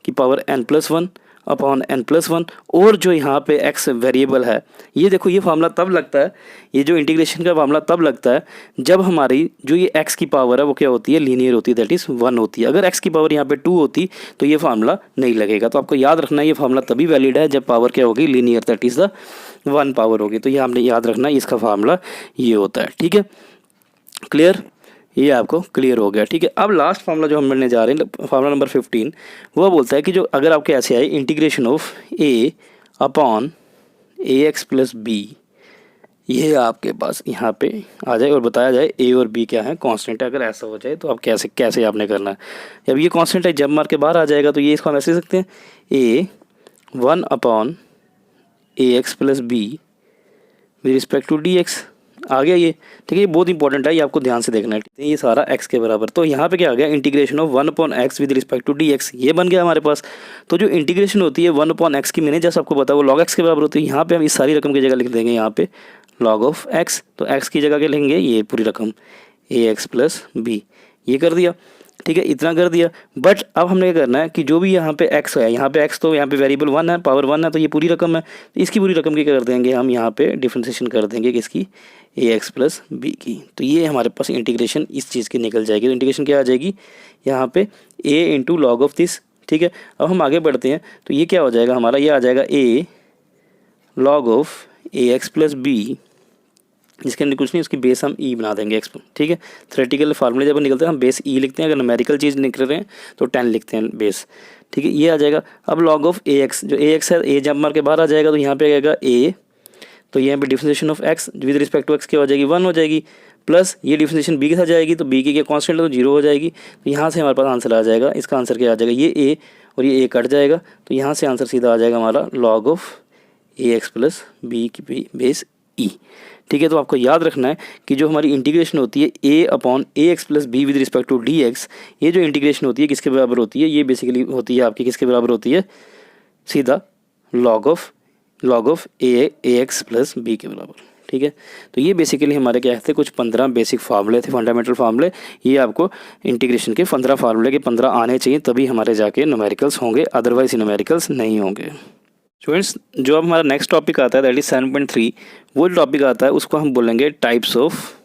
की power n plus one upon N plus one. और जो यहाँ पे एक्स वेरिएबल है, ये देखो ये फार्मूला तब लगता है, ये जो इंटीग्रेशन का फार्मूला तब लगता है जब हमारी जो ये एक्स की पावर है वो क्या होती है, लीनियर होती है, दैट इज़ वन होती है। अगर एक्स की पावर यहाँ पे टू होती तो ये फार्मूला नहीं लगेगा। तो आपको याद रखना है ये फार्मूला तभी वैलिड है जब पावर क्या होगी, linear, that is the one power होगी। तो ये आपने याद रखना है, इसका फार्मूला ये होता है। ठीक है, क्लियर, ये आपको क्लियर हो गया। ठीक है, अब लास्ट फार्मूला जो हम मिलने जा रहे हैं, फार्मूला नंबर 15, वो बोलता है कि जो अगर आपके ऐसे आए integration of a upon A x plus b, ये आपके पास यहाँ पे आ जाए और बताया जाए ए और बी क्या है, कांस्टेंट है। अगर ऐसा हो जाए तो आप कैसे आपने करना है, जब ये कांस्टेंट है जब मार के बाहर आ जाएगा तो ये इसको हम ऐसे सकते हैं, A one upon A x plus B with respect to D X, आ गया ये। ठीक है, ये बहुत इंपॉर्टेंट है, ये आपको ध्यान से देखना है। ये सारा x के बराबर, तो यहाँ पे क्या आ गया, integration of one upon x with respect to D x, ये बन गया हमारे पास। तो जो इंटीग्रेशन होती है वन अपॉन एक्स की, मैंने जैसे आपको बताया वो लॉग एक्स के बराबर होती है। यहाँ पे हम इस सारी रकम की जगह लिख देंगे यहाँ पे लॉग ऑफ एक्स, तो एक्स की जगह क्या लिखेंगे, ये पूरी रकम ए एक्स प्लस बी, ये कर दिया। ठीक है, इतना कर दिया। बट अब हमने क्या करना है कि जो भी यहाँ पे x है, यहाँ पे x तो यहाँ पे वेरिएबल वन है, पावर वन है, तो ये पूरी रकम है, तो इसकी पूरी रकम की क्या कर देंगे हम, यहाँ पे डिफरेंशिएशन कर देंगे किसकी, ए एक्स प्लस बी की। तो ये हमारे पास इंटीग्रेशन इस चीज़ की निकल जाएगी। तो इंटीग्रेशन क्या आ जाएगी यहाँ पे, a into log of this. ठीक है, अब हम आगे बढ़ते हैं, तो ये क्या हो जाएगा हमारा, ये आ जाएगा a log of a x plus b, इसके अंदर कुछ नहीं, उसकी बेस हम ई बना देंगे एक्स। ठीक है, थ्योरेटिकल फार्मूले जब निकलते हैं हम बेस ई लिखते हैं, अगर न्यूमेरिकल चीज़ निकल रहे हैं तो 10 लिखते हैं बेस। ठीक है, ये आ जाएगा। अब लॉग ऑफ ए एक्स, जो ए एक्स है ए जंप मार के बाहर आ जाएगा, तो यहाँ पे आएगा ए, तो यहाँ पे differentiation of x with respect to x क्या हो जाएगी, वन हो जाएगी, प्लस ये डिफरेंशिएशन बी के साथ जाएगी, तो बी की क्या कांस्टेंट है तो जीरो हो जाएगी। तो यहाँ से हमारे पास आंसर आ जाएगा, इसका आंसर क्या आ जाएगा, ये ए और ये ए कट जाएगा, तो यहाँ से आंसर सीधा आ जाएगा हमारा log of a x plus b की बेस ई। ठीक है, तो आपको याद रखना है कि जो हमारी इंटीग्रेशन होती है A upon A x plus B with respect to D x, ये जो इंटीग्रेशन होती है किसके बराबर होती है, ये बेसिकली होती है आपकी किसके बराबर होती है, सीधा log of log of a x plus b के बराबर, ठीक है। तो ये बेसिकली हमारे क्या थे, कुछ 15 बेसिक फार्मूले थे, फंडामेंटल फार्मूले। ये आपको इंटीग्रेशन के 15 फार्मूले के 15 आने चाहिए, तभी हमारे जाके न्यूमेरिकल्स होंगे, अदरवाइज न्यूमेरिकल्स नहीं होंगे। स्टूडेंट्स, जो अब हमारा नेक्स्ट टॉपिक आता है दैट इज 7.3, वो टॉपिक आता है उसको हम बोलेंगे टाइप्स ऑफ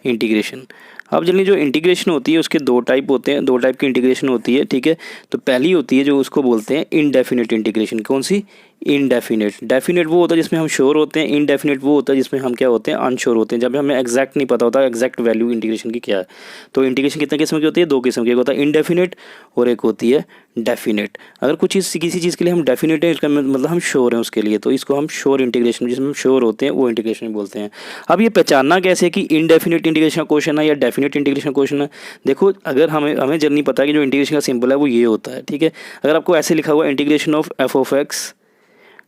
इंटीग्रेशन। अब जनरली जो इंटीग्रेशन होती है उसके दो टाइप होते हैं, दो टाइप की इंटीग्रेशन होती है, ठीक है। तो पहली होती है जो उसको बोलते हैं इनडेफिनेट इंटीग्रेशन। कौन सी? इनडेफिनेट। डेफिनेट वो होता है जिसमें हम श्योर होते हैं, इनडेफिनेट वो होता है जिसमें हम क्या होते हैं, अनश्योर होते हैं, जब हमें एग्जैक्ट नहीं पता होता एग्जैक्ट वैल्यू इंटीग्रेशन की क्या है। तो इंटीग्रेशन कितने किस्म की होती है? दो किस्म की, एक होता है इनडेफिनेट और एक होती है डेफिनेट। अगर कुछ चीज़ किसी चीज़ के लिए हम डेफिनेट है, इसका मतलब हम श्योर हैं उसके लिए, तो इसको हम श्योर इंटीग्रेशन, जिसमें हम श्योर होते हैं वो इंटीग्रेशन बोलते हैं। अब ये पहचानना कैसे कि इनडेफिनेट इंटीग्रेशन का क्वेश्चन है या डेफिनेट इंटीग्रेशन क्वेश्चन है? देखो, अगर हमें जनरली पता है कि जो इंटीग्रेशन का सिंबल है वो ये होता है, ठीक है। अगर आपको ऐसे लिखा हुआ है integration of f of x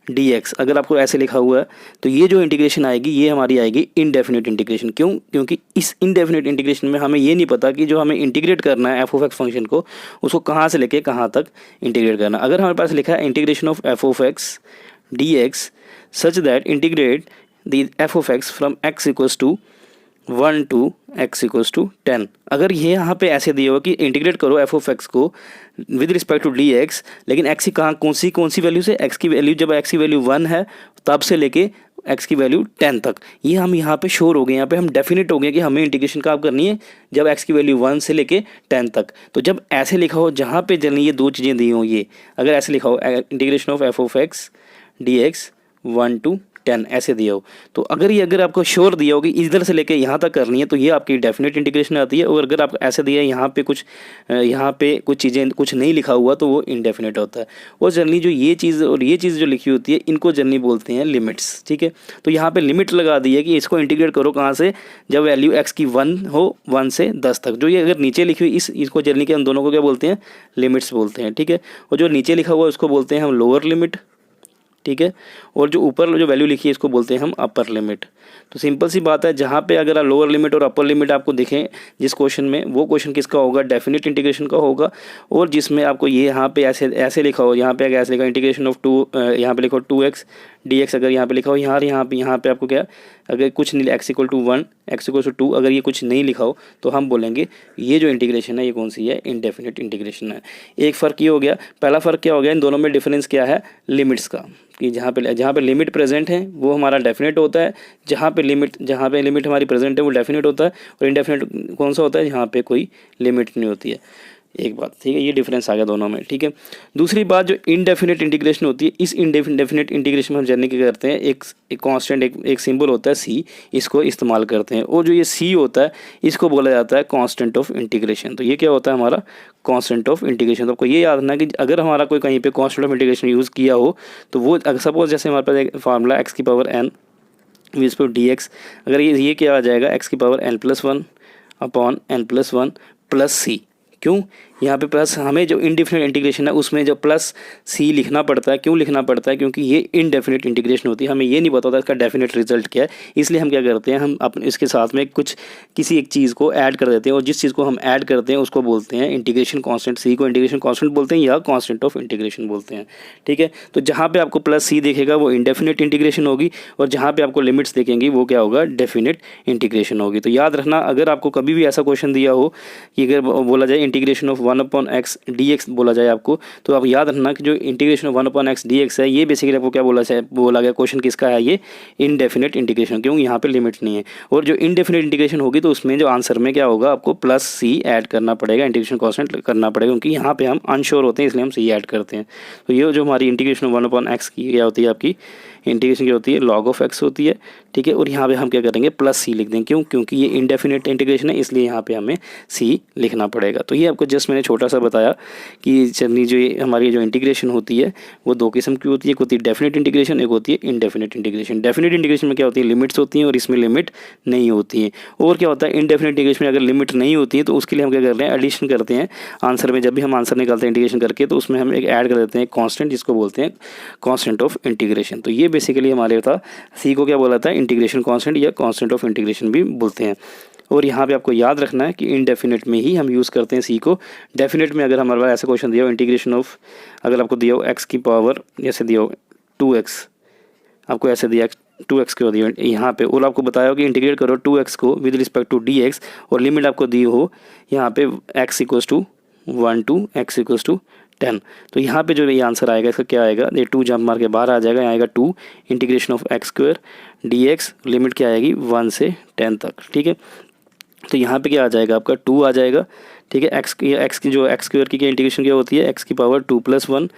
D x, अगर आपको ऐसे लिखा हुआ है तो ये जो इंटीग्रेशन आएगी ये हमारी आएगी इनडेफिनेट इंटीग्रेशन। क्यों? क्योंकि इस इनडेफिनेट इंटीग्रेशन में हमें ये नहीं पता कि जो हमें इंटीग्रेट करना है एफ ऑफ एक्स फंक्शन को, उसको कहाँ से लेके कहाँ तक इंटीग्रेट करना। अगर हमारे पास लिखा है integration of f of x D x such that integrate the f of x from x equals to 1 to x equals to 10, अगर ये यहाँ पे ऐसे दिया हुआ कि इंटीग्रेट करो एफ ऑफ एक्स को with respect to D x, लेकिन एक्स की कहाँ कौन सी वैल्यू से? एक्स की वैल्यू, जब एक्स की वैल्यू 1 है तब से लेके एक्स की वैल्यू 10 तक, ये हम यहाँ पे श्योर हो गए, यहाँ पे हम डेफिनेट हो गए कि हमें इंटीग्रेशन कब करनी है, जब एक्स की वैल्यू 1 से लेके 10 तक। तो जब ऐसे लिखा हो जहाँ पे जनरली ये दो चीज़ें दी हो, ये अगर ऐसे लिखा हो integration of f of x D x 1 to 10 ऐसे दिया हो, तो अगर आपको श्योर दिया हो कि इधर से लेके यहाँ तक करनी है तो ये आपकी डेफिनेट इंटीग्रेशन आती है। और अगर आपको ऐसे दिया है यहाँ पे कुछ चीज़ें कुछ नहीं लिखा हुआ तो वो इनडेफिनेट होता है। और जनरली जो ये चीज़ और ये चीज़ जो लिखी होती है इनको जनरली बोलते हैं लिमिट्स, ठीक है। तो यहाँ पे लिमिट लगा दी है कि इसको इंटीग्रेट करो कहाँ से, जब वैल्यू एक्स की 1 हो, 1 से 10 तक। जो ये अगर नीचे लिखी हुई इसको जनरली के हम दोनों को क्या बोलते हैं? लिमिट्स बोलते हैं, ठीक है। और जो नीचे लिखा हुआ है उसको बोलते हैं हम लोअर लिमिट, ठीक है। और जो ऊपर जो वैल्यू लिखी है इसको बोलते हैं हम अपर लिमिट। तो सिंपल सी बात है, जहाँ पे अगर लोअर लिमिट और अपर लिमिट आपको दिखें जिस क्वेश्चन में, वो क्वेश्चन किसका होगा? डेफिनेट इंटीग्रेशन का होगा। और जिसमें आपको ये यहाँ पे ऐसे लिखा हो, यहाँ पे ऐसे लिखा इंटीग्रेशन ऑफ 2, यहाँ पे लिखो 2x dx, अगर यहाँ पे लिखा हो यहाँ पे आपको क्या, अगर कुछ नहीं x equal to 1 x equal to 2, अगर ये कुछ नहीं लिखा हो तो हम बोलेंगे ये जो इंटीग्रेशन है ये कौन सी है? इनडेफिनेट इंटीग्रेशन है। एक फ़र्क ये हो गया, पहला फ़र्क क्या हो गया इन दोनों में? डिफरेंस क्या है? लिमिट्स का, कि जहाँ पे लिमिट प्रेजेंट है वो हमारा डेफिनेट होता है, जहाँ पे लिमिट हमारी प्रेजेंट है वो डेफिनेट होता है। और इनडेफिनेट कौन सा होता है? जहाँ पे कोई लिमिट नहीं होती है। एक बात, ठीक है, ये डिफरेंस आ गया दोनों में, ठीक है। दूसरी बात, जो इनडेफिनेट इंटीग्रेशन होती है, इस इनडेफिनेट इंटीग्रेशन में हम जनरली क्या करते हैं, एक कांस्टेंट एक सिंबल होता है सी, इसको इस्तेमाल करते हैं। और जो ये सी होता है इसको बोला जाता है कांस्टेंट ऑफ इंटीग्रेशन। तो ये क्या होता है हमारा? Constant of integration. तो आपको ये याद रखना कि अगर हमारा कोई कहीं पे कांस्टेंट ऑफ इंटीग्रेशन यूज़ किया हो तो वो, सपोज जैसे हमारे पास एक फार्मूला एक्स की पावर n इस पर डी एक्स, अगर ये क्या आ जाएगा, एक्स की power n+1 upon n+1 plus सी। क्यों? यहाँ पे प्लस, हमें जो इनडेफिनेट इंटीग्रेशन है उसमें जो प्लस सी लिखना पड़ता है। क्यों लिखना पड़ता है? क्योंकि ये इनडेफिनेट इंटीग्रेशन होती है, हमें ये नहीं पता होता इसका डेफिनेट रिजल्ट क्या है। इसलिए हम क्या करते हैं, हम अपने इसके साथ में किसी एक चीज़ को ऐड कर देते हैं, और जिस चीज़ को हम ऐड करते हैं उसको बोलते हैं इंटीग्रेशन कांस्टेंट। सी को इंटीग्रेशन कांस्टेंट बोलते हैं या कांस्टेंट ऑफ इंटीग्रेशन बोलते हैं, ठीक है। तो जहाँ पे आपको प्लस सी दिखेगा वो इनडेफिनेट इंटीग्रेशन होगी, और जहाँ पे आपको लिमिट्स देखेंगी वो क्या होगा? डेफिनेट इंटीग्रेशन होगी। तो याद रखना, अगर आपको कभी भी ऐसा क्वेश्चन दिया हो कि अगर बोला जाए इंटीग्रेशन ऑफ 1/x dx बोला जाए आपको, तो आप याद रखना कि जो इंटीग्रेशन ऑफ 1/x dx है ये बेसिकली आपको क्या बोला गया, क्वेश्चन किसका है? ये इनडेफिनेट इंटीग्रेशन। क्यों? यहाँ पे लिमिट नहीं है। और जो इनडेफिनेट इंटीग्रेशन होगी तो उसमें जो आंसर में क्या होगा, आपको प्लस सी ऐड करना पड़ेगा, इंटीग्रेशन कांस्टेंट करना पड़ेगा, क्योंकि यहाँ पे हम अनश्योर होते हैं इसलिए हम सी ऐड करते हैं। तो ये जो हमारी इंटीग्रेशन ऑफ 1/x की क्या होती है, आपकी इंटीग्रेशन क्या होती है? log ऑफ x होती है, ठीक है। और यहाँ पे हम क्या करेंगे? प्लस सी लिख देंगे। क्यों? क्योंकि ये इनडेफिनेट इंटीग्रेशन है, इसलिए यहाँ पे हमें सी लिखना पड़ेगा। तो ये आपको जस्ट मैंने छोटा सा बताया कि चलनी जो हमारी जो इंटीग्रेशन होती है वो दो किस्म की होती है, एक होती है डेफिनेट इंटीग्रेशन, एक होती है इनडेफिनेट इंटीग्रेशन। डेफिनेट इंटीग्रेशन में क्या होती है? लिमिट्स होती हैं, और इसमें लिमिट नहीं होती है। और क्या होता है? इनडेफिनेट इंटीग्रेशन में अगर लिमिट नहीं होती है तो उसके लिए हम क्या कर रहे हैं? एडिशन करते हैं आंसर में। जब भी हम आंसर निकालते हैं इंटीग्रेशन करके तो उसमें हम एक ऐड कर देते हैं कॉन्स्टेंट, जिसको बोलते हैं कॉन्स्टेंट ऑफ इंटीग्रेशन। तो ये बेसिकली हमारे था, सी को क्या बोला था? इंटीग्रेशन कांस्टेंट या कांस्टेंट ऑफ इंटीग्रेशन भी बोलते हैं। और यहाँ पे आपको याद रखना है कि इनडेफिनेट में ही हम यूज़ करते हैं सी को। डेफिनेट में अगर हमारे पास ऐसा क्वेश्चन दिया हो इंटीग्रेशन ऑफ, अगर आपको दिया हो एक्स की पावर, जैसे दिया हो 2x आपको ऐसे दिया 2x को दिया यहाँ पे, और आपको बताया हो कि इंटीग्रेट करो 2x को विद रिस्पेक्ट टू dx, और लिमिट आपको दी हो यहाँ पे x equals to 1 to x equals to 10। तो यहाँ पे जो ये आंसर आएगा इसका क्या आएगा, ये 2 जंप मार के बाहर आ जाएगा, यहाँ आएगा 2 integration of x square dx, limit क्या आएगी 1 से 10 तक, ठीक है। तो यहाँ पे क्या आ जाएगा आपका 2 आ जाएगा, ठीक है। x की जो x स्क्वायर की इंटीग्रेशन क्या होती है, x की पावर 2+1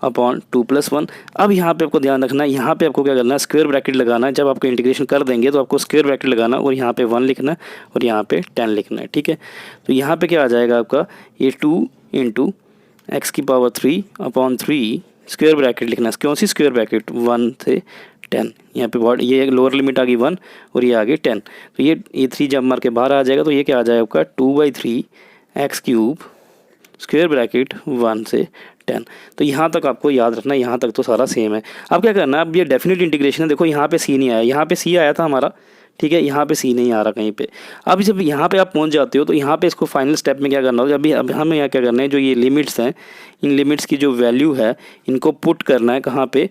अपॉन 2+1। अब यहाँ पे आपको ध्यान रखना है, यहाँ पे आपको क्या करना है, स्क्वायर ब्रैकेट लगाना है। जब आपको इंटीग्रेशन कर देंगे तो आपको स्क्वायर ब्रैकेट लगाना और यहाँ पे 1 लिखना है और यहाँ पे 10 लिखना है, ठीक है। तो यहाँ पे क्या आ जाएगा आपका, ये 2 इंटू x की पावर 3 अपॉन 3 स्क्वायर ब्रैकेट लिखना है। कौन सी स्क्वायर ब्रैकेट, 1 से 10, यहाँ पे बहुत ये लोअर लिमिट आ गई 1 और ये आ गई 10। तो ये 3 जब मार के बाहर आ जाएगा, तो ये क्या आ जाएगा आपका 2/3 x क्यूब स्क्वायर ब्रैकेट 1 से 10। तो यहाँ तक आपको याद रखना है, यहाँ तक तो सारा सेम है। अब क्या करना है, अब ये डेफिनेट इंटीग्रेशन है। देखो यहाँ पे c नहीं आया, यहाँ पे c आया था हमारा, ठीक है, यहाँ पे c नहीं आ रहा कहीं पे। अब जब यहाँ पे आप पहुँच जाते हो तो यहाँ पे इसको फाइनल स्टेप में क्या करना होगा, अब हमें यहाँ क्या करना है, जो ये लिमिट्स हैं, इन लिमिट्स की जो वैल्यू है इनको पुट करना है कहाँ पे,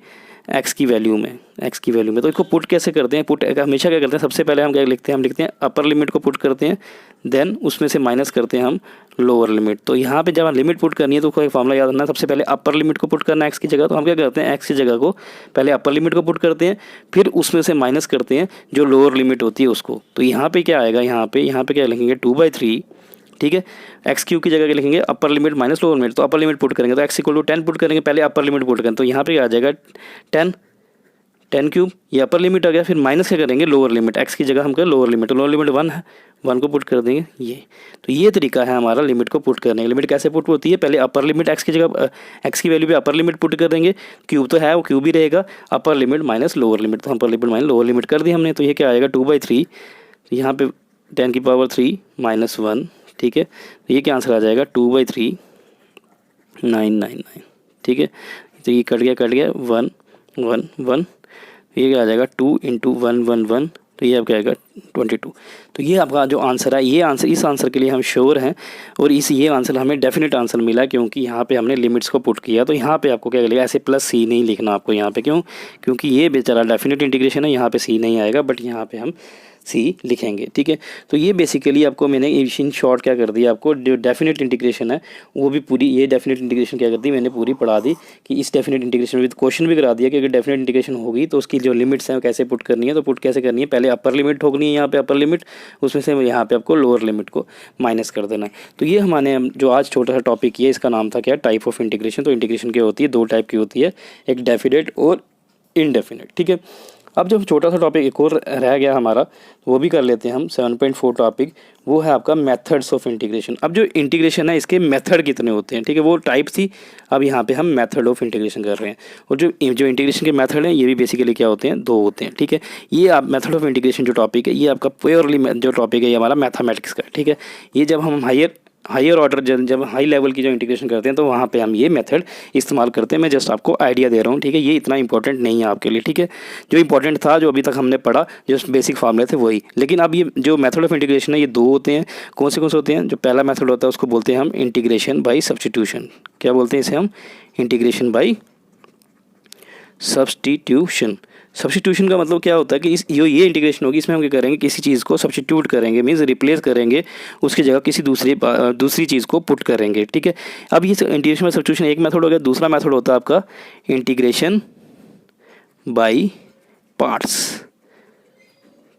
x की वैल्यू में, x की वैल्यू में। तो इसको पुट कैसे करते हैं, पुट हमेशा क्या करते हैं, सबसे पहले हम क्या लिखते हैं, हम लिखते हैं अपर लिमिट को पुट करते हैं, देन उसमें से माइनस करते हैं हम लोअर लिमिट। तो यहाँ पे जब हम लिमिट पुट करनी है तो कोई फॉर्मूला याद रखना है, सबसे पहले अपर लिमिट को पुट करना है x की जगह। तो हम क्या करते हैं, x की जगह को पहले अपर लिमिट को पुट करते हैं, फिर उसमें से माइनस करते हैं जो लोअर लिमिट होती है उसको। तो यहाँ पे क्या आएगा, यहाँ पे क्या लिखेंगे 2/3, ठीक है। एक्स क्यूब की जगह लिखेंगे अपर लिमिट माइनस लोअर लिमिट। तो अपर लिमिट पुट करेंगे तो x इक्वल टू 10 पुट करेंगे, पहले अपर लिमिट पुट करेंगे। तो यहाँ पे आ जाएगा 10 क्यूब, ये अपर लिमिट आ गया, फिर माइनस क्या करेंगे लोअर लिमिट, x की जगह हम करें लोअर लिमिट, लोअर लिमिट 1 है, 1 को पुट कर देंगे ये। तो ये तरीका है हमारा लिमिट को पुट करने का। लिमिट कैसे पुट होती है, पहले अपर लिमिट x की जगह x की वैल्यू पे अपर लिमिट पुट कर देंगे, क्यूब तो है वो क्यूब ही रहेगा, upper limit minus lower limit, तो upper limit minus lower limit कर दी हमने। तो ये क्या आएगा 2/3, यहाँ पे 10 की पावर 3 माइनस 1, ठीक है। तो ये क्या आंसर आ जाएगा 2/3 999, ठीक है। तो ये कट गया 1 1 1, ये क्या आ जाएगा 2 इंटू 1 1 1, तो ये आपका आएगा 22। तो ये आपका जो आंसर है, ये आंसर, इस आंसर के लिए हम श्योर हैं और ये आंसर हमें डेफिनेट आंसर मिला, क्योंकि यहाँ पे हमने लिमिट्स को पुट किया। तो यहाँ पे आपको क्या लिखा, ऐसे प्लस c नहीं लिखना आपको यहाँ पे, क्यों, क्योंकि ये बेचारा डेफिनेट इंटीग्रेशन है, यहाँ पे c नहीं आएगा, बट यहाँ पे हम c लिखेंगे, ठीक है। तो ये बेसिकली आपको मैंने इन शॉर्ट क्या कर दिया, आपको जो डेफिनेट इंटीग्रेशन है वो भी पूरी, ये डेफिनेट इंटीग्रेशन क्या कर दी मैंने पूरी पढ़ा दी, कि इस डेफिनेट इंटीग्रेशन विद क्वेश्चन भी करा दिया कि अगर डेफिनेट इंटीग्रेशन होगी तो उसकी जो लिमिट्स हैं कैसे पुट करनी है। तो पुट कैसे करनी है, पहले अपर लिमिट ठोकनी है, यहाँ पे अपर लिमिट, उसमें से यहाँ पे आपको लोअर लिमिट को माइनस कर देना है। तो ये हमारे जो आज छोटा सा टॉपिक किया, इसका नाम था क्या, टाइप ऑफ इंटीग्रेशन। तो इंटीग्रेशन क्या होती है, 2 टाइप की होती है, एक डेफिनेट और इनडेफिनेट, ठीक है। अब जो छोटा सा टॉपिक एक और रह गया हमारा, वो भी कर लेते हैं हम, 7.4 टॉपिक, वो है आपका मेथड्स ऑफ इंटीग्रेशन। अब जो इंटीग्रेशन है इसके मेथड कितने होते हैं, ठीक है, वो टाइप थी, अब यहाँ पे हम मेथड ऑफ इंटीग्रेशन कर रहे हैं। और जो इंटीग्रेशन के मेथड हैं ये भी बेसिकली क्या होते हैं, 2 होते हैं, ठीक है। ये आप मेथड ऑफ इंटीग्रेशन जो टॉपिक है ये आपका प्योरली जो टॉपिक है ये हमारा मैथमेटिक्स का, ठीक है। ये जब हम हायर ऑर्डर जब हाई लेवल की जो इंटीग्रेशन करते हैं तो वहाँ पे हम ये मेथड इस्तेमाल करते हैं। मैं जस्ट आपको आइडिया दे रहा हूँ, ठीक है, ये इतना इंपॉर्टेंट नहीं है आपके लिए, ठीक है। जो इंपॉर्टेंट था, जो अभी तक हमने पढ़ा, जो बेसिक फार्मूले थे वही। लेकिन अब ये जो मेथड ऑफ इंटीग्रेशन है ये 2 होते हैं। कौन से होते हैं, जो पहला मेथड होता है उसको बोलते हैं हम इंटीग्रेशन बाई सब्स्टिट्यूशन। क्या बोलते हैं इसे हम, इंटीग्रेशन बाई सब्स्टिट्यूशन। सब्स्टिट्यूशन का मतलब क्या होता है कि ये इंटीग्रेशन होगी, इसमें हम क्या करेंगे, किसी चीज़ को सब्स्टिट्यूट करेंगे, मीन्स रिप्लेस करेंगे, उसकी जगह किसी दूसरी चीज़ को पुट करेंगे, ठीक है। अब ये इंटीग्रेशन बाय सब्स्टिट्यूशन एक मेथड हो गया। दूसरा मेथड होता है आपका इंटीग्रेशन बाय पार्ट्स।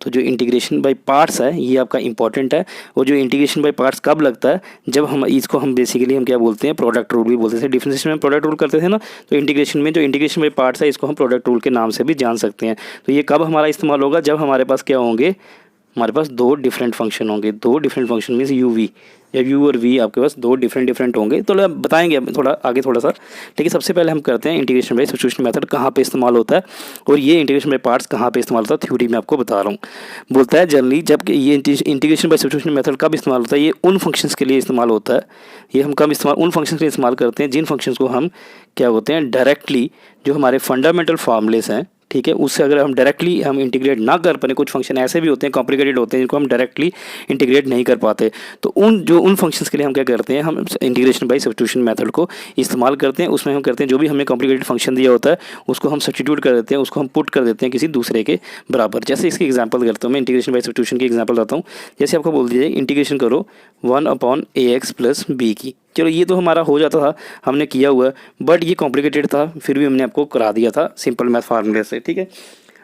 तो जो इंटीग्रेशन बाय पार्ट्स है ये आपका इंपॉर्टेंट है। और जो इंटीग्रेशन बाय पार्ट्स कब लगता है, जब हम बेसिकली हम क्या बोलते हैं, प्रोडक्ट रूल भी बोलते थे। डिफरेंशिएशन में प्रोडक्ट रूल करते थे ना, तो इंटीग्रेशन में जो इंटीग्रेशन बाय पार्ट्स है इसको हम प्रोडक्ट रूल के नाम से भी जान सकते हैं। तो ये कब हमारा इस्तेमाल होगा, जब हमारे पास क्या होंगे, हमारे पास 2 डिफरेंट फंक्शन होंगे। 2 different function means u v, जब u और v आपके पास 2 डिफरेंट होंगे। तो बताएंगे अब थोड़ा आगे थोड़ा सा, ठीक है। सबसे पहले हम करते हैं इंटीग्रेशन बाय सब्स्टिट्यूशन मेथड कहाँ पे इस्तेमाल होता है और ये इंटीग्रेशन बाय पार्ट्स कहाँ पे इस्तेमाल होता है, थ्योरी में आपको बता रहा हूँ। बोलता है जनरली जब ये इंटीग्रेशन बाय सब्स्टिट्यूशन मेथड कब इस्तेमाल होता है, ये उन फंक्शंस के लिए इस्तेमाल होता है। ये हम कब इस्तेमाल, उन फंक्शंस के लिए इस्तेमाल करते हैं जिन फंक्शंस को हम क्या होते हैं, डायरेक्टली जो हमारे फंडामेंटल फार्मूलेस हैं, ठीक है, उससे अगर हम डायरेक्टली हम इंटीग्रेट ना कर पाए, कुछ फंक्शन ऐसे भी होते हैं कॉम्प्लिकेटेड होते हैं जिनको हम डायरेक्टली इंटीग्रेट नहीं कर पाते, तो उन फंक्शंस के लिए हम क्या करते हैं, हम इंटीग्रेशन बाय सब्स्टिट्यूशन मेथड को इस्तेमाल करते हैं। उसमें हम करते हैं जो भी हमें कॉम्प्लिकेटेड फंक्शन दिया होता है उसको हम सब्स्टिट्यूट कर देते हैं, उसको हम पुट कर देते हैं किसी दूसरे के बराबर। जैसे इसकी एग्जांपल करता हूँ मैं, इंटीग्रेशन बाय सब्स्टिट्यूशन की एग्जांपल बताता हूँ। जैसे आपको बोल दिया इंटीग्रेशन करो 1/ax प्लस बी की, चलो ये तो हमारा हो जाता था, हमने किया हुआ, बट ये कॉम्प्लिकेटेड था, फिर भी हमने आपको करा दिया था सिंपल मैथ फार्मूले से, ठीक है।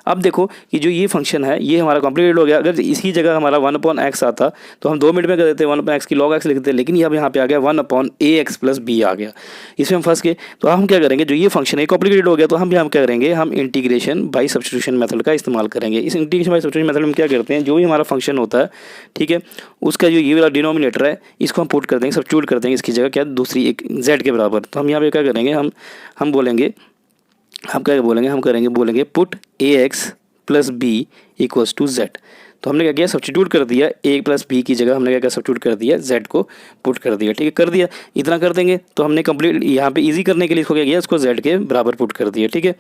अब देखो कि जो ये फंक्शन है ये हमारा कॉम्प्लिकेटेड हो गया। अगर इसी जगह हमारा 1/x आता तो हम 2 मिनट में कर देते 1/x की log x लिख देते, लेकिन अब यहाँ पे आ गया 1/ax प्लस बी आ गया, इसमें हम फंस गए। तो हम क्या करेंगे, जो ये फंक्शन है कॉम्प्लिकेटेड हो गया, तो हम क्या करेंगे, हम इंटीग्रेशन बाय सब्स्टिट्यूशन मेथड का इस्तेमाल करेंगे। इस इंटीग्रेशन बाय सब्स्टिट्यूशन मेथड में क्या करते हैं, जो भी हमारा फंक्शन होता है, ठीक है, उसका जो ये वाला डिनोमिनेटर है इसको हम पुट कर देंगे, सब्स्टिट्यूट कर देंगे इसकी जगह क्या, दूसरी एक z के बराबर। तो हम यहाँ पे क्या करेंगे, हम बोलेंगे, हम क्या बोलेंगे, हम बोलेंगे put ax plus b equals to z. तो हमने क्या किया, सब्स्टिट्यूट कर दिया, a प्लस बी की जगह हमने क्या किया, सब्स्टिट्यूट कर दिया, z को पुट कर दिया, ठीक है, कर दिया। इतना कर देंगे तो हमने कंप्लीट यहाँ पे इजी करने के लिए इसको क्या किया, इसको z के बराबर पुट कर दिया, ठीक है।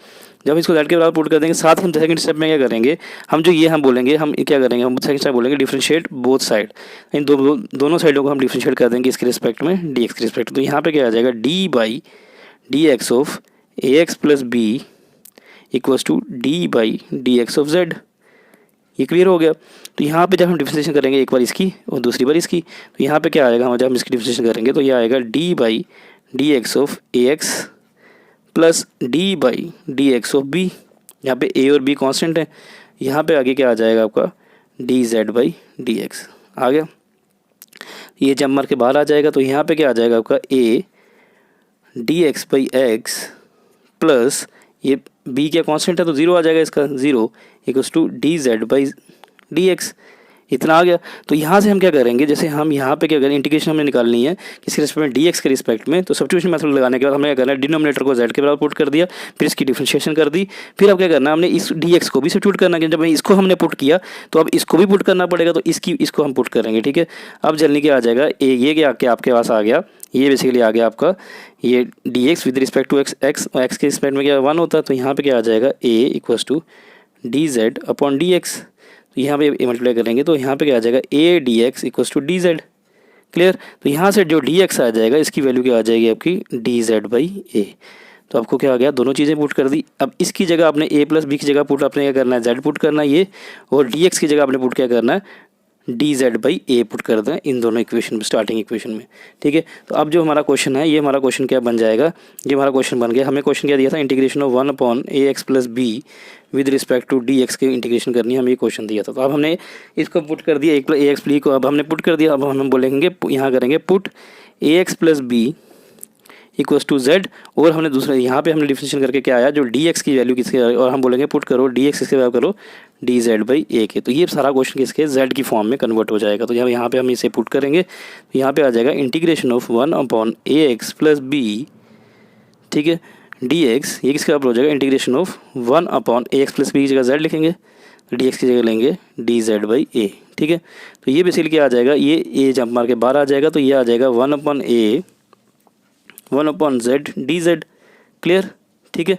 जब इसको z के बराबर पुट कर देंगे, साथ हम सेकंड स्टेप में क्या करेंगे, हम जो ये हम बोलेंगे, हम क्या करेंगे, हम सेकंड स्टेप बोलेंगे डिफरेंशिएट बोथ साइड, इन दोनों साइडों को हम डिफरेंशिएट कर देंगे इसके रिस्पेक्ट में, dx के रिस्पेक्ट। तो यहाँ पे क्या आ जाएगा, d by D x of ax plus b equals to d by D x of z. ये क्लियर हो गया। तो यहाँ पे जब हम डिफरेंशिएशन करेंगे, एक बार इसकी और दूसरी बार इसकी, तो यहाँ पे क्या आएगा, हम जब हम इसकी डिफरेंशिएशन करेंगे तो ये आएगा d by D x of a x plus d by D x of b. यहाँ पे ए और बी कांस्टेंट है, यहाँ पे आगे क्या आ जाएगा आपका D Z by D X आ गया। ये जब मार के बाहर आ जाएगा तो यहाँ पे क्या आ जाएगा आपका a d x by x plus ये b क्या कांस्टेंट है तो 0 आ जाएगा, इसका 0 equals to d Z by D x. इतना आ गया। तो यहाँ से हम क्या करेंगे, जैसे हम यहाँ पे क्या करें, इंटीग्रेशन हमें निकालनी है किसके रिस्पेक्ट में, डी एक्स के रिस्पेक्ट में। तो सब्स्टिट्यूशन मेथड लगाने के बाद हमें क्या करना है, डिनोमिनेटर को z के बराबर पुट कर दिया, फिर इसकी डिफरेंशिएशन कर दी, फिर अब क्या करना है, हमने इस डी एक्स को भी सब्स्टिट्यूट करना है। जब इसको हमने पुट किया तो अब इसको भी पुट करना पड़ेगा, तो इसको हम पुट करेंगे, ठीक है। अब जल्दी क्या आ जाएगा, ये क्या आपके पास आ गया, ये बेसिकली आ गया आपका ये d x with respect to x, x के रिस्पेक्ट में क्या 1 होता है, तो यहाँ पे क्या आ जाएगा a equals to d z upon d x. तो यहाँ पे मल्टीप्लाई करेंगे तो यहाँ पे क्या आ जाएगा a d x equals to d z. Clear. तो यहाँ से जो डी एक्स आ जाएगा इसकी वैल्यू क्या आ जाएगी आपकी डी जेड बाई ए। तो आपको क्या आ गया, दोनों चीज़ें पुट कर दी। अब इसकी जगह आपने a प्लस बी की जगह पुट आपने क्या करना है, z पुट करना है ये, और डी एक्स की जगह आपने पुट क्या करना है, D Z by A put कर दें इन दोनों इक्वेशन में, स्टार्टिंग इक्वेशन में, ठीक है। तो अब जो हमारा क्वेश्चन है, ये हमारा क्वेश्चन क्या बन जाएगा, ये हमारा क्वेश्चन बन गया। हमें क्वेश्चन क्या दिया था, integration of 1/ax plus B with respect to D x की इंटीग्रेशन करनी है, हमें ये क्वेश्चन दिया था। तो अब हमने इसको पुट कर दिया, एक ए एक्स बी को अब हमने पुट कर दिया। अब हम बोलेंगे यहाँ करेंगे put a x plus b equals to z, और हमने दूसरा यहाँ पे हमने डिफरेंशिएशन करके क्या आया, जो डी एक्स की वैल्यू किसके, और हम बोलेंगे पुट करो डी एक्स किसके बराबर करो, डी जेड बाई ए के। तो ये सारा क्वेश्चन किसके, जेड की फॉर्म में कन्वर्ट हो जाएगा। तो यहाँ पे हम इसे पुट करेंगे, तो यहाँ पे आ जाएगा integration of 1/ax plus B, ठीक है, डी एक्स, ये किसके बराबर हो जाएगा, integration of 1/ax plus b की जगह जेड लिखेंगे, डी एक्स की जगह लेंगे डी जेड बाई ए, ठीक है। तो ये बेसिकली क्या आ जाएगा, ये ए जंप मार के बाहर आ जाएगा, तो ये आ जाएगा 1/z डी जेड। क्लियर, ठीक है।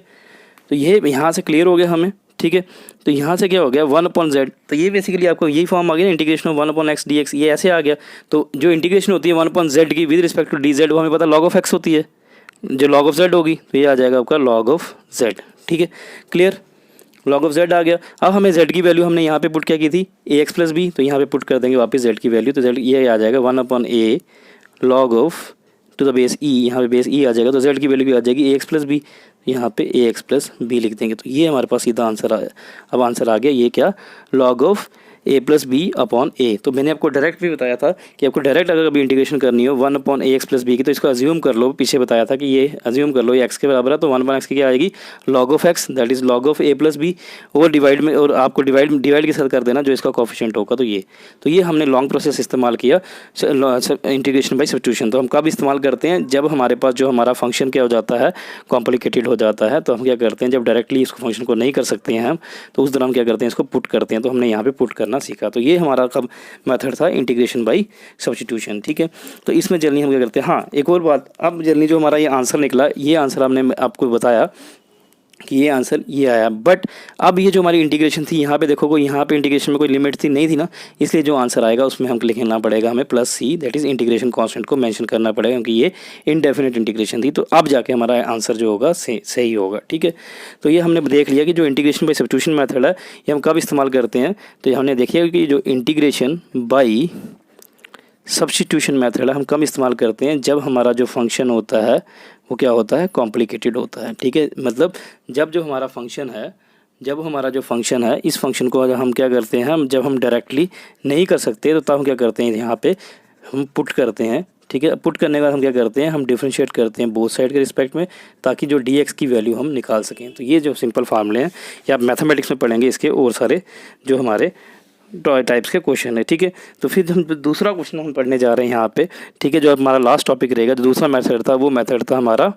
तो ये यहाँ से क्लियर हो गया हमें, ठीक है। तो यहाँ से क्या हो गया 1/z, तो ये बेसिकली आपको यही फॉर्म आ गया ना, इंटीग्रेशन ऑफ 1/x dx, ये ऐसे आ गया। तो जो इंटीग्रेशन होती है 1/z की विद रिस्पेक्ट टू dz, वो हमें पता log ऑफ x होती है, जो log ऑफ z होगी, तो ये आ जाएगा आपका log ऑफ z, ठीक है। क्लियर, log ऑफ z आ गया। अब हमें z की वैल्यू हमने यहाँ पे पुट क्या की थी, ax प्लस बी, तो यहाँ पे पुट कर देंगे वापस z की वैल्यू, तो z ये आ जाएगा 1/a log of to the base E, यहाँ पे बेस ई आ जाएगा, तो z की वैल्यू भी आ जाएगी ax प्लस बी, यहाँ पे ax प्लस बी लिख देंगे। तो ये हमारे पास सीधा आंसर आया। अब आंसर आ गया ये क्या, log of a plus B upon A. तो मैंने आपको डायरेक्ट भी बताया था कि आपको डायरेक्ट अगर कभी इंटीग्रेशन करनी हो 1/ax प्लस बी की, तो इसको अज्यूम कर लो, पीछे बताया था कि ये अज्यूम कर लो ये x के बराबर है, तो 1/x की क्या आएगी, log of x, that is log of a plus b, और डिवाइड में, और आपको डिवाइड के साथ कर देना जो इसका कोफिशिएंट होगा। तो ये हमने लॉन्ग प्रोसेस इस्तेमाल किया इंटीग्रेशन बाय सब्स्टिट्यूशन। तो हम कब इस्तेमाल करते हैं, जब हमारे पास जो हमारा फंक्शन क्या हो जाता है, कॉम्प्लिकेटेड हो जाता है। तो हम क्या करते हैं, जब डायरेक्टली इसको फंक्शन को नहीं कर सकते हैं हम, तो उस दौरान क्या करते हैं, इसको पुट करते हैं। तो हमने यहाँ पे पुट करना सीखा। तो ये हमारा कब मेथड था, इंटीग्रेशन बाय सब्स्टिट्यूशन, ठीक है। तो इसमें जल्दी हम क्या करते हैं, हाँ एक और बात, अब जल्दी जो हमारा ये आंसर निकला, ये आंसर हमने आपको बताया कि ये आंसर ये आया। बट अब ये जो हमारी इंटीग्रेशन थी यहाँ पे देखो, यहाँ पे इंटीग्रेशन में कोई लिमिट थी नहीं थी ना, इसलिए जो आंसर आएगा उसमें हम लिखना पड़ेगा हमें plus c, that is integration constant को मेंशन करना पड़ेगा, क्योंकि ये इनडेफिनेट इंटीग्रेशन थी। तो अब जाके हमारा आंसर जो होगा सही होगा। ठीक है, तो ये हमने देख लिया कि जो इंटीग्रेशन बाई सब्स्टिट्यूशन मेथड है ये हम कब इस्तेमाल करते हैं। तो हमने देखिए कि जो इंटीग्रेशन बाई सब्स्टिट्यूशन मेथड है हम कब इस्तेमाल करते हैं, जब हमारा जो फंक्शन होता है वो क्या होता है, कॉम्प्लिकेटेड होता है। ठीक है, मतलब जब जो हमारा फंक्शन है, जब हमारा जो फंक्शन है इस फंक्शन को हम क्या करते हैं, जब हम डायरेक्टली नहीं कर सकते तो तब हम क्या करते हैं, यहाँ पे हम पुट करते हैं। ठीक है, पुट करने के बाद हम क्या करते हैं, हम डिफरेंशिएट करते हैं बोथ साइड के रिस्पेक्ट में, ताकि जो dx की वैल्यू हम निकाल सकें। तो ये जो सिंपल फार्मूले हैं ये आप मैथमेटिक्स में पढ़ेंगे, इसके और सारे जो हमारे टाइप्स के क्वेश्चन है। ठीक है, तो फिर हम दूसरा क्वेश्चन हम पढ़ने जा रहे हैं यहाँ पे। ठीक है, जो हमारा लास्ट टॉपिक रहेगा, जो दूसरा मेथड था वो मेथड था हमारा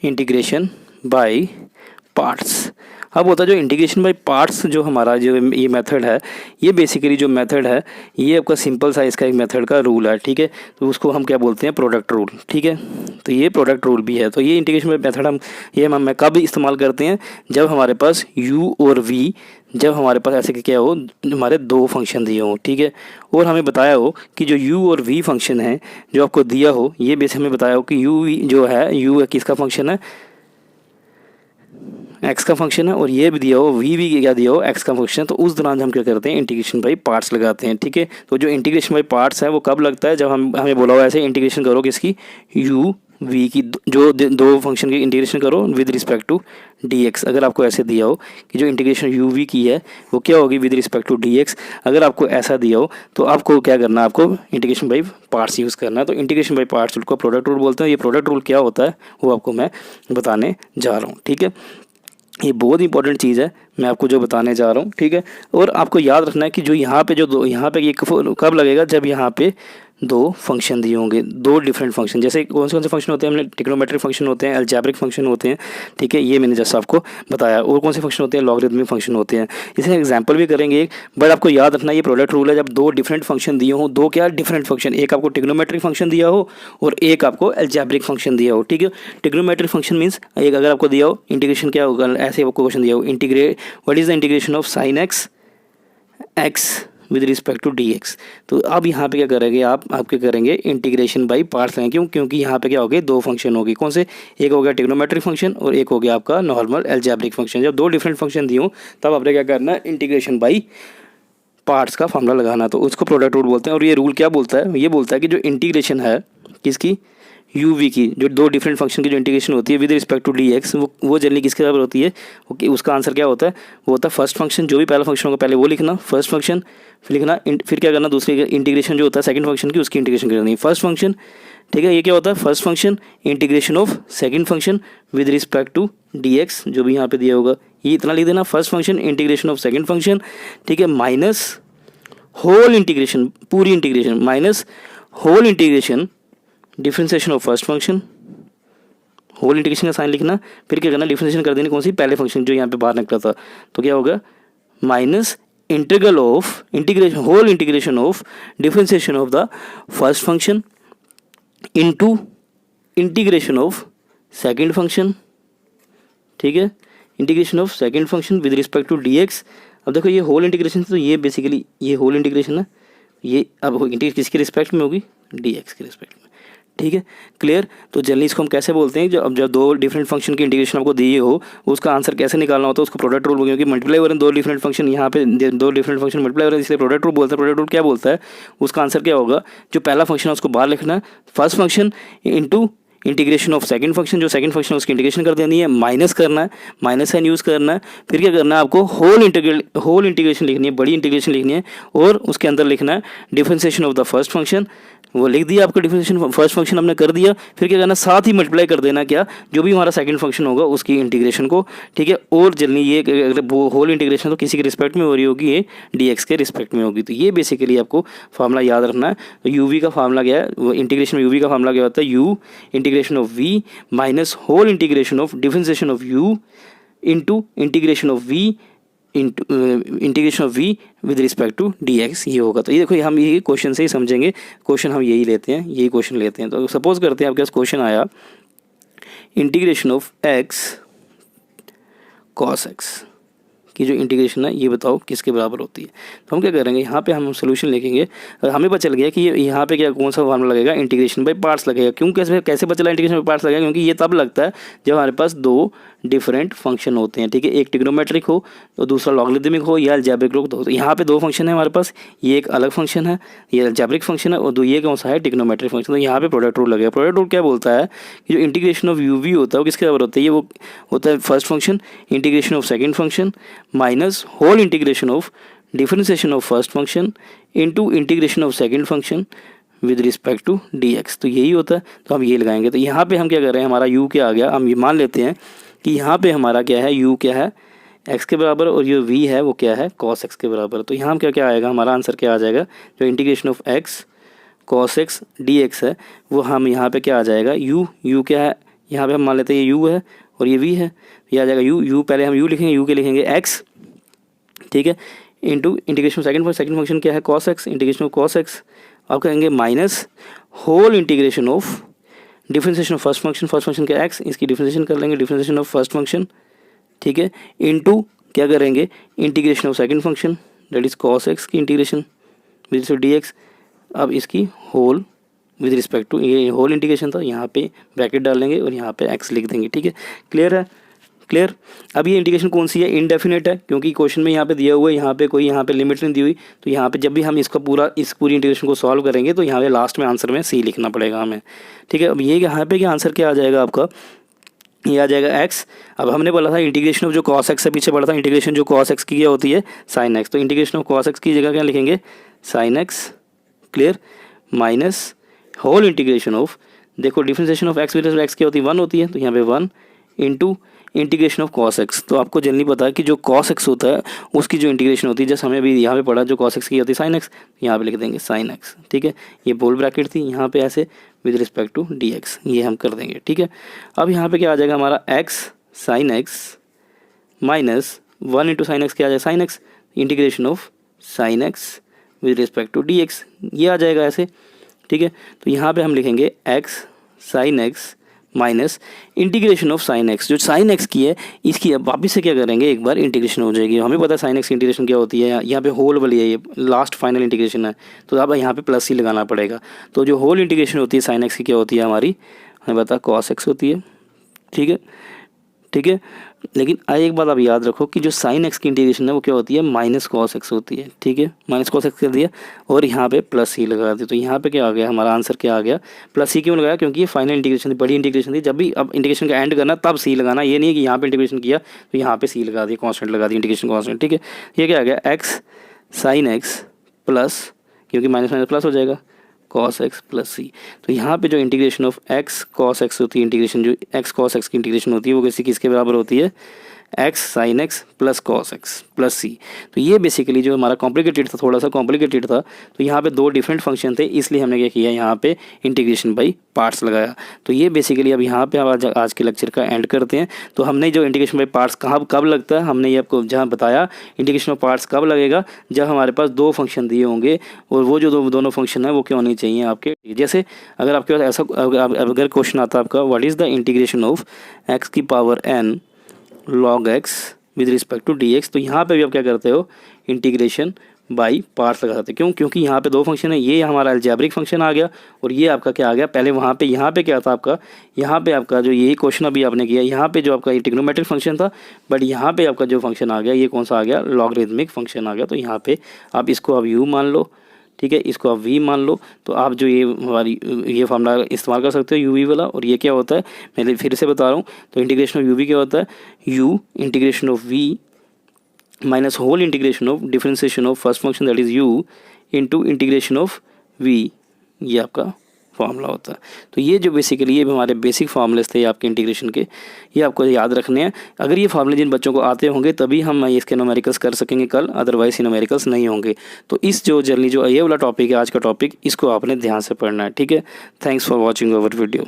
इंटीग्रेशन बाय पार्ट्स। अब होता है जो इंटीग्रेशन बाय पार्ट्स, जो हमारा जो ये मेथड है, ये बेसिकली जो मेथड है ये आपका सिंपल सा इसका एक मेथड का रूल है। ठीक है, तो उसको हम क्या बोलते हैं, प्रोडक्ट रूल। ठीक है, तो ये प्रोडक्ट रूल भी है। तो ये इंटीग्रेशन बाय मेथड हम कब इस्तेमाल करते हैं, जब हमारे पास u और v, जब हमारे पास ऐसे क्या हो, हमारे दो फंक्शन दिए हो। ठीक है, और हमें बताया हो कि जो u और v फंक्शन है जो आपको दिया हो, ये बेस हमें बताया हो कि u जो है, u किसका फंक्शन है, x का फंक्शन है, और ये भी दिया हो v भी क्या दिया हो, x का फंक्शन है। तो उस दौरान हम क्या करते हैं, इंटीग्रेशन बाई पार्ट्स लगाते हैं। ठीक है, तो जो इंटीग्रेशन बाई पार्ट्स है वो कब लगता है, जब हमें बोला हुआ ऐसे इंटीग्रेशन करो किसकी, u v की, जो दो फंक्शन की इंटीग्रेशन करो विद रिस्पेक्ट टू dx। अगर आपको ऐसे दिया हो कि जो इंटीग्रेशन u v की है वो क्या होगी, विद रिस्पेक्ट टू dx। अगर आपको ऐसा दिया हो तो आपको क्या करना है, आपको इंटीग्रेशन बाई पार्ट्स यूज़ करना है। तो इंटीग्रेशन बाई पार्ट्स रूल को प्रोडक्ट रूल बोलते हैं। ये प्रोडक्ट रूल क्या होता है वो आपको मैं बताने जा रहा हूँ। ठीक है, ये बहुत इंपॉर्टेंट चीज़ है, मैं आपको जो बताने जा रहा हूँ। ठीक है, और आपको याद रखना है कि जो यहाँ पे यहाँ पे ये कब लगेगा, जब यहाँ पे दो फंक्शन दिए होंगे, दो डिफरेंट फंक्शन। जैसे कौन से फंक्शन होते हैं, हमने ट्रिग्नोमेट्रिक फंक्शन होते हैं, अलजेब्रिक फंक्शन होते हैं। ठीक है, ये मैंने जस्ट आपको बताया। और कौन से फंक्शन होते हैं, लॉगरिथमिक फंक्शन होते हैं। इसे एग्जांपल भी करेंगे एक, बट आपको याद रखना ये प्रोडक्ट रूल है। जब दो डिफरेंट फंक्शन दिए हों, दो क्या डिफरेंट फंक्शन, एक आपको ट्रिग्नोमेट्रिक फंक्शन दिया हो और एक आपको अलजेब्रिक फंक्शन दिया हो। ठीक है, ट्रिग्नोमेट्रिक फंक्शन मीन्स एक अगर आपको दिया हो इंटीग्रेशन क्या होगा, ऐसे आपको क्वेश्चन दिया हो, integrate what is the integration of sine x with respect to dx। तो अब यहाँ पे क्या करेंगे, आपके करेंगे इंटीग्रेशन बाई पार्ट्स हैं। क्यों, क्योंकि यहाँ पे क्या हो गए, दो फंक्शन हो गए। कौन से, एक हो गया ट्रिग्नोमेट्रिक फंक्शन और एक हो गया आपका नॉर्मल अलजेब्रिक फंक्शन। जब दो डिफरेंट फंक्शन दिए हो तब आपने क्या करना है, इंटीग्रेशन बाई पार्ट्स का फॉर्मूला लगाना। तो उसको प्रोडक्ट रूल बोलते हैं। और ये रूल क्या बोलता है, ये बोलता है कि जो इंटीग्रेशन है किसकी, u v की, जो दो डिफरेंट फंक्शन की जो इंटीग्रेशन होती है विद रिस्पेक्ट टू dx, वो जनरली किसके बराबर होती है, उसका आंसर क्या होता है, वो होता है फर्स्ट फंक्शन। जो भी पहला फंक्शन होगा पहले वो लिखना, फर्स्ट फंक्शन, फिर लिखना, फिर क्या करना, दूसरी इंटीग्रेशन जो होता है सेकंड फंक्शन की, उसकी इंटीग्रेशन करनी, फर्स्ट फंक्शन। ठीक है, ये क्या होता है, first function integration of second function with respect to dx, जो भी यहाँ पे दिया होगा ये इतना लिख देना, first function integration of second function. ठीक है, माइनस होल इंटीग्रेशन, पूरी integration, minus whole integration differentiation of first function, whole integration का साइन लिखना, फिर क्या करना, डिफरेंशिएशन कर देनी कौन सी, पहले फंक्शन जो यहाँ पे बाहर निकला था। तो क्या होगा, minus integral of integration, whole integration of differentiation of the first function into integration of second function. ठीक है, integration of second function with respect to dx। अब देखो ये होल इंटीग्रेशन, तो ये बेसिकली ये होल इंटीग्रेशन है, ये अब इंटीग्रेशन किसके रिस्पेक्ट में होगी, dx के रिस्पेक्ट में। ठीक है, क्लियर। तो जनरली इसको हम कैसे बोलते हैं, जब दो डिफरेंट फंक्शन की इंटीग्रेशन आपको दी हो उसका आंसर कैसे निकालना होता है, उसको प्रोडक्ट रूल बोलते हैं। क्योंकि मल्टीप्लाई हो रहे हैं दो डिफरेंट फंक्शन, यहाँ पे दो डिफरेंट फंक्शन मल्टीप्लाई हो रहे हैं, इसलिए प्रोडक्ट रूल बोलते हैं। प्रोडक्ट रूल क्या बोलता है, उसका आंसर क्या होगा, जो पहला फंक्शन है उसको बाहर लिखना है, first function into integration of second function, जो सेकंड फंक्शन उसकी इंटीग्रेशन कर देनी है, माइनस करना है, माइनस साइन यूज़ करना है, फिर क्या करना है, आपको होल इंटीग्रेशन लिखनी है, बड़ी इंटीग्रेशन लिखनी है, और उसके अंदर लिखना है differentiation of the first function, वो लिख दिया आपको, डिफरेंशिएशन फर्स्ट फंक्शन हमने कर दिया। फिर क्या करना, साथ ही मल्टीप्लाई कर देना क्या, जो भी हमारा सेकंड फंक्शन होगा उसकी इंटीग्रेशन को। ठीक है, और जल्दी ये अगर होल इंटीग्रेशन तो किसी के रिस्पेक्ट में हो रही होगी, ये dx के रिस्पेक्ट में होगी। तो ये बेसिकली आपको फार्मूला याद रखना है। तो u का फार्मूला क्या है, वो इंटीग्रेशन में u का फार्मूला क्या होता है, u integration of v minus whole integration of differentiation of u into integration of v integration of v with respect to dx, ये होगा। तो ये देखो हम ये क्वेश्चन से ही समझेंगे, क्वेश्चन हम यही लेते हैं, यही क्वेश्चन लेते हैं। तो सपोज करते हैं आपके पास क्वेश्चन आया, integration of x cos x की जो इंटीग्रेशन है ये बताओ किसके बराबर होती है। तो हम क्या करेंगे, यहाँ पे हम सोल्यूशन लिखेंगे। हमें पता चल गया कि ये यहाँ पे क्या कौन सा फार्मूला लगेगा, इंटीग्रेशन बाय पार्ट्स लगेगा। क्यों कैसे पता चला इंटीग्रेशन बाय पार्ट्स लगेगा, क्योंकि ये तब लगता है जब हमारे पास दो डिफरेंट फंक्शन होते हैं, ठीक है। एक ट्रिग्नोमेट्रिक हो तो दूसरा लॉगरिदमिक हो या अलजेब्रिक हो। तो यहाँ पे दो फंक्शन है हमारे पास, ये एक अलग फंक्शन है, ये अलजेब्रिक फंक्शन है, और ये कौन सा है, ट्रिग्नोमेट्रिक फंक्शन। तो यहाँ पे प्रोडक्ट रूल लगेगा। प्रोडक्ट रूल क्या बोलता है कि जो इंटीग्रेशन ऑफ यू वी होता है वो किसके बराबर होता है, ये वो होता है first function integration of second function minus whole integration of differentiation of first function into integration of second function with respect to dx। तो यही होता है। तो हम ये लगाएंगे। तो यहाँ पे हम क्या कर रहे हैं, हमारा u क्या आ गया, हम ये मान लेते हैं कि यहाँ पे हमारा क्या है, u क्या है x के बराबर, और ये v है वो क्या है cos x के बराबर। तो यहाँ क्या क्या आएगा, हमारा आंसर क्या आ जाएगा, जो integration of x cos x dx है वो हम यहाँ पे क्या आ जाएगा, u क्या है, यहाँ पे हम मान लेते हैं ये u है और ये v है। ये आ जाएगा u पहले हम u लिखेंगे, u के लिखेंगे x, ठीक है, इंटू इंटीग्रेशन सेकंड फंक्शन क्या है cos x, integration of cos x आप कहेंगे minus whole integration of differentiation of first function क्या x, इसकी डिफरेंशिएशन कर लेंगे, डिफरेंशिएशन ऑफ फर्स्ट फंक्शन, ठीक है, इनटू क्या करेंगे integration of second function that is cos x की इंटीग्रेशन विद रिस्पेक्ट dx। अब इसकी होल विद रिस्पेक्ट टू, ये होल इंटीग्रेशन था, यहाँ पे ब्रैकेट डाल लेंगे और यहाँ पे x लिख देंगे, ठीक है। क्लियर है, क्लियर। अब ये इंटीग्रेशन कौन सी है, इनडेफिनेट है, क्योंकि क्वेश्चन में यहाँ पे दिया हुआ है, यहाँ पे कोई यहाँ पे लिमिट नहीं दी हुई। तो यहाँ पे जब भी हम इसका पूरी इंटीग्रेशन को सॉल्व करेंगे तो यहाँ पे लास्ट में आंसर में सी लिखना पड़ेगा हमें, ठीक है। अब ये यहाँ पे क्या आंसर क्या आ जाएगा आपका, ये आ जाएगा x। अब हमने बोला था इंटीग्रेशन ऑफ जो cos x से पीछे पड़ा था, इंटीग्रेशन जो cos x की क्या होती है sin x। तो इंटीग्रेशन ऑफ cos x की जगह क्या लिखेंगे sin x, clear, minus whole integration of, देखो differentiation of x with x क्या होती है 1 होती है, तो यहाँ पे 1 into integration of cos x। तो आपको जल्दी पता है कि जो cos x होता है उसकी जो इंटीग्रेशन होती है, जैसे हमें अभी यहाँ पे पढ़ा जो cos x की होती है sin x, यहाँ पे लिख देंगे sin x, ठीक है। ये बोल ब्रैकेट थी, यहाँ पे ऐसे विद रिस्पेक्ट टू dx ये हम कर देंगे, ठीक है। अब यहाँ पे क्या आ जाएगा हमारा x sin x minus 1 into sine x क्या आ जाएगा sin x integration of sin x with respect to dx, ये आ जाएगा ऐसे, ठीक है। तो यहाँ पे हम लिखेंगे x sin x minus integration of sine x, जो साइन एक्स की है इसकी अब वापस से क्या करेंगे, एक बार इंटीग्रेशन हो जाएगी। हमें पता है साइन एक्स की इंटीग्रेशन क्या होती है, यहाँ पे होल वाली है, ये लास्ट फाइनल इंटीग्रेशन है, तो अब यहाँ पे प्लस ही लगाना पड़ेगा। तो जो होल इंटीग्रेशन होती है साइन एक्स की क्या होती है हमारी, हमें पता कॉस एक्स होती है, ठीक है, ठीक है। लेकिन एक बात आप याद रखो कि जो साइन एक्स की इंटीग्रेशन है वो क्या होती है माइनस कॉस एक्स होती है, ठीक है, माइनस कॉस एक्स कर दिया और यहाँ पे प्लस ही लगा दिया। तो यहाँ पे क्या आ गया हमारा आंसर क्या आ गया, प्लस ही क्यों लगाया, क्योंकि ये फाइनल इंटीग्रेशन थी, बड़ी इंटीग्रेशन थी। जब भी अब इंटीग्रेशन का एंड करना तब सी लगाना, ये नहीं कि यहाँ पे इंटीग्रेशन किया तो यहाँ पे सी लगा दिया, कॉन्स्टेंट लगा दिया, इंटीग्रेशन कॉन्स्टेंट, ठीक है। ये क्या आ गया एक्स साइन एक्स प्लस, क्योंकि माइनस माइनस प्लस हो जाएगा cos x प्लस सी। तो यहाँ पे जो integration of x cos x होती है, इंटीग्रेशन जो x cos x की इंटीग्रेशन होती है वो किसके बराबर होती है, x sin x plus cos x plus C. तो ये बेसिकली जो हमारा कॉम्प्लिकेटेड था, थोड़ा सा कॉम्प्लिकेटेड था, तो यहाँ पे दो डिफरेंट फंक्शन थे, इसलिए हमने क्या किया यहाँ पे इंटीग्रेशन बाई पार्ट्स लगाया। तो ये बेसिकली अब यहाँ पे हम आज के लेक्चर का एंड करते हैं। तो हमने जो इंटीग्रेशन बाई पार्ट्स कब लगता है, हमने ये आपको जहाँ बताया इंटीग्रेशन ऑफ पार्ट्स कब लगेगा, जब हमारे पास दो फंक्शन दिए होंगे और वो जो दोनों फंक्शन है वो क्या होनी चाहिए आपके, जैसे अगर आपके पास ऐसा अगर क्वेश्चन आता है आपका what is the integration of x की power n log x with respect to dx, तो यहाँ पे भी आप क्या करते हो इंटीग्रेशन बाई पार्ट्स लगाते हैं। क्यों, क्योंकि यहाँ पे दो फंक्शन है, ये हमारा अलजेब्रिक फंक्शन आ गया और ये आपका क्या आ गया, पहले वहाँ पे यहाँ पे क्या था आपका, यहाँ पे आपका जो यही क्वेश्चन अभी आपने किया, यहाँ पे जो आपका ट्रिग्नोमेट्रिक फंक्शन था, बट यहाँ पे आपका जो फंक्शन आ गया ये कौन सा आ गया, लॉगरिथमिक फंक्शन आ गया। तो यहाँ पे आप इसको अब u मान लो, ठीक है, इसको आप v मान लो। तो आप जो ये हमारी ये फार्मूला इस्तेमाल कर सकते हो u v वाला। और ये क्या होता है, मैं फिर से बता रहा हूँ, तो इंटीग्रेशन ऑफ u v क्या होता है, u integration of v minus whole integration of differentiation of first function that is u into integration of v, ये आपका फार्मूला होता है। तो ये जो बेसिकली ये हमारे बेसिक फार्मूलेस थे आपके इंटीग्रेशन के, ये आपको याद रखने हैं। अगर ये फार्मूले जिन बच्चों को आते होंगे तभी हम इसके न्यूमेरिकल्स कर सकेंगे कल, अदरवाइज ये न्यूमेरिकल्स नहीं होंगे। तो इस जो जर्नी जो ये वाला टॉपिक है आज का टॉपिक, इसको आपने ध्यान से पढ़ना है, ठीक है। Thanks for watching our video.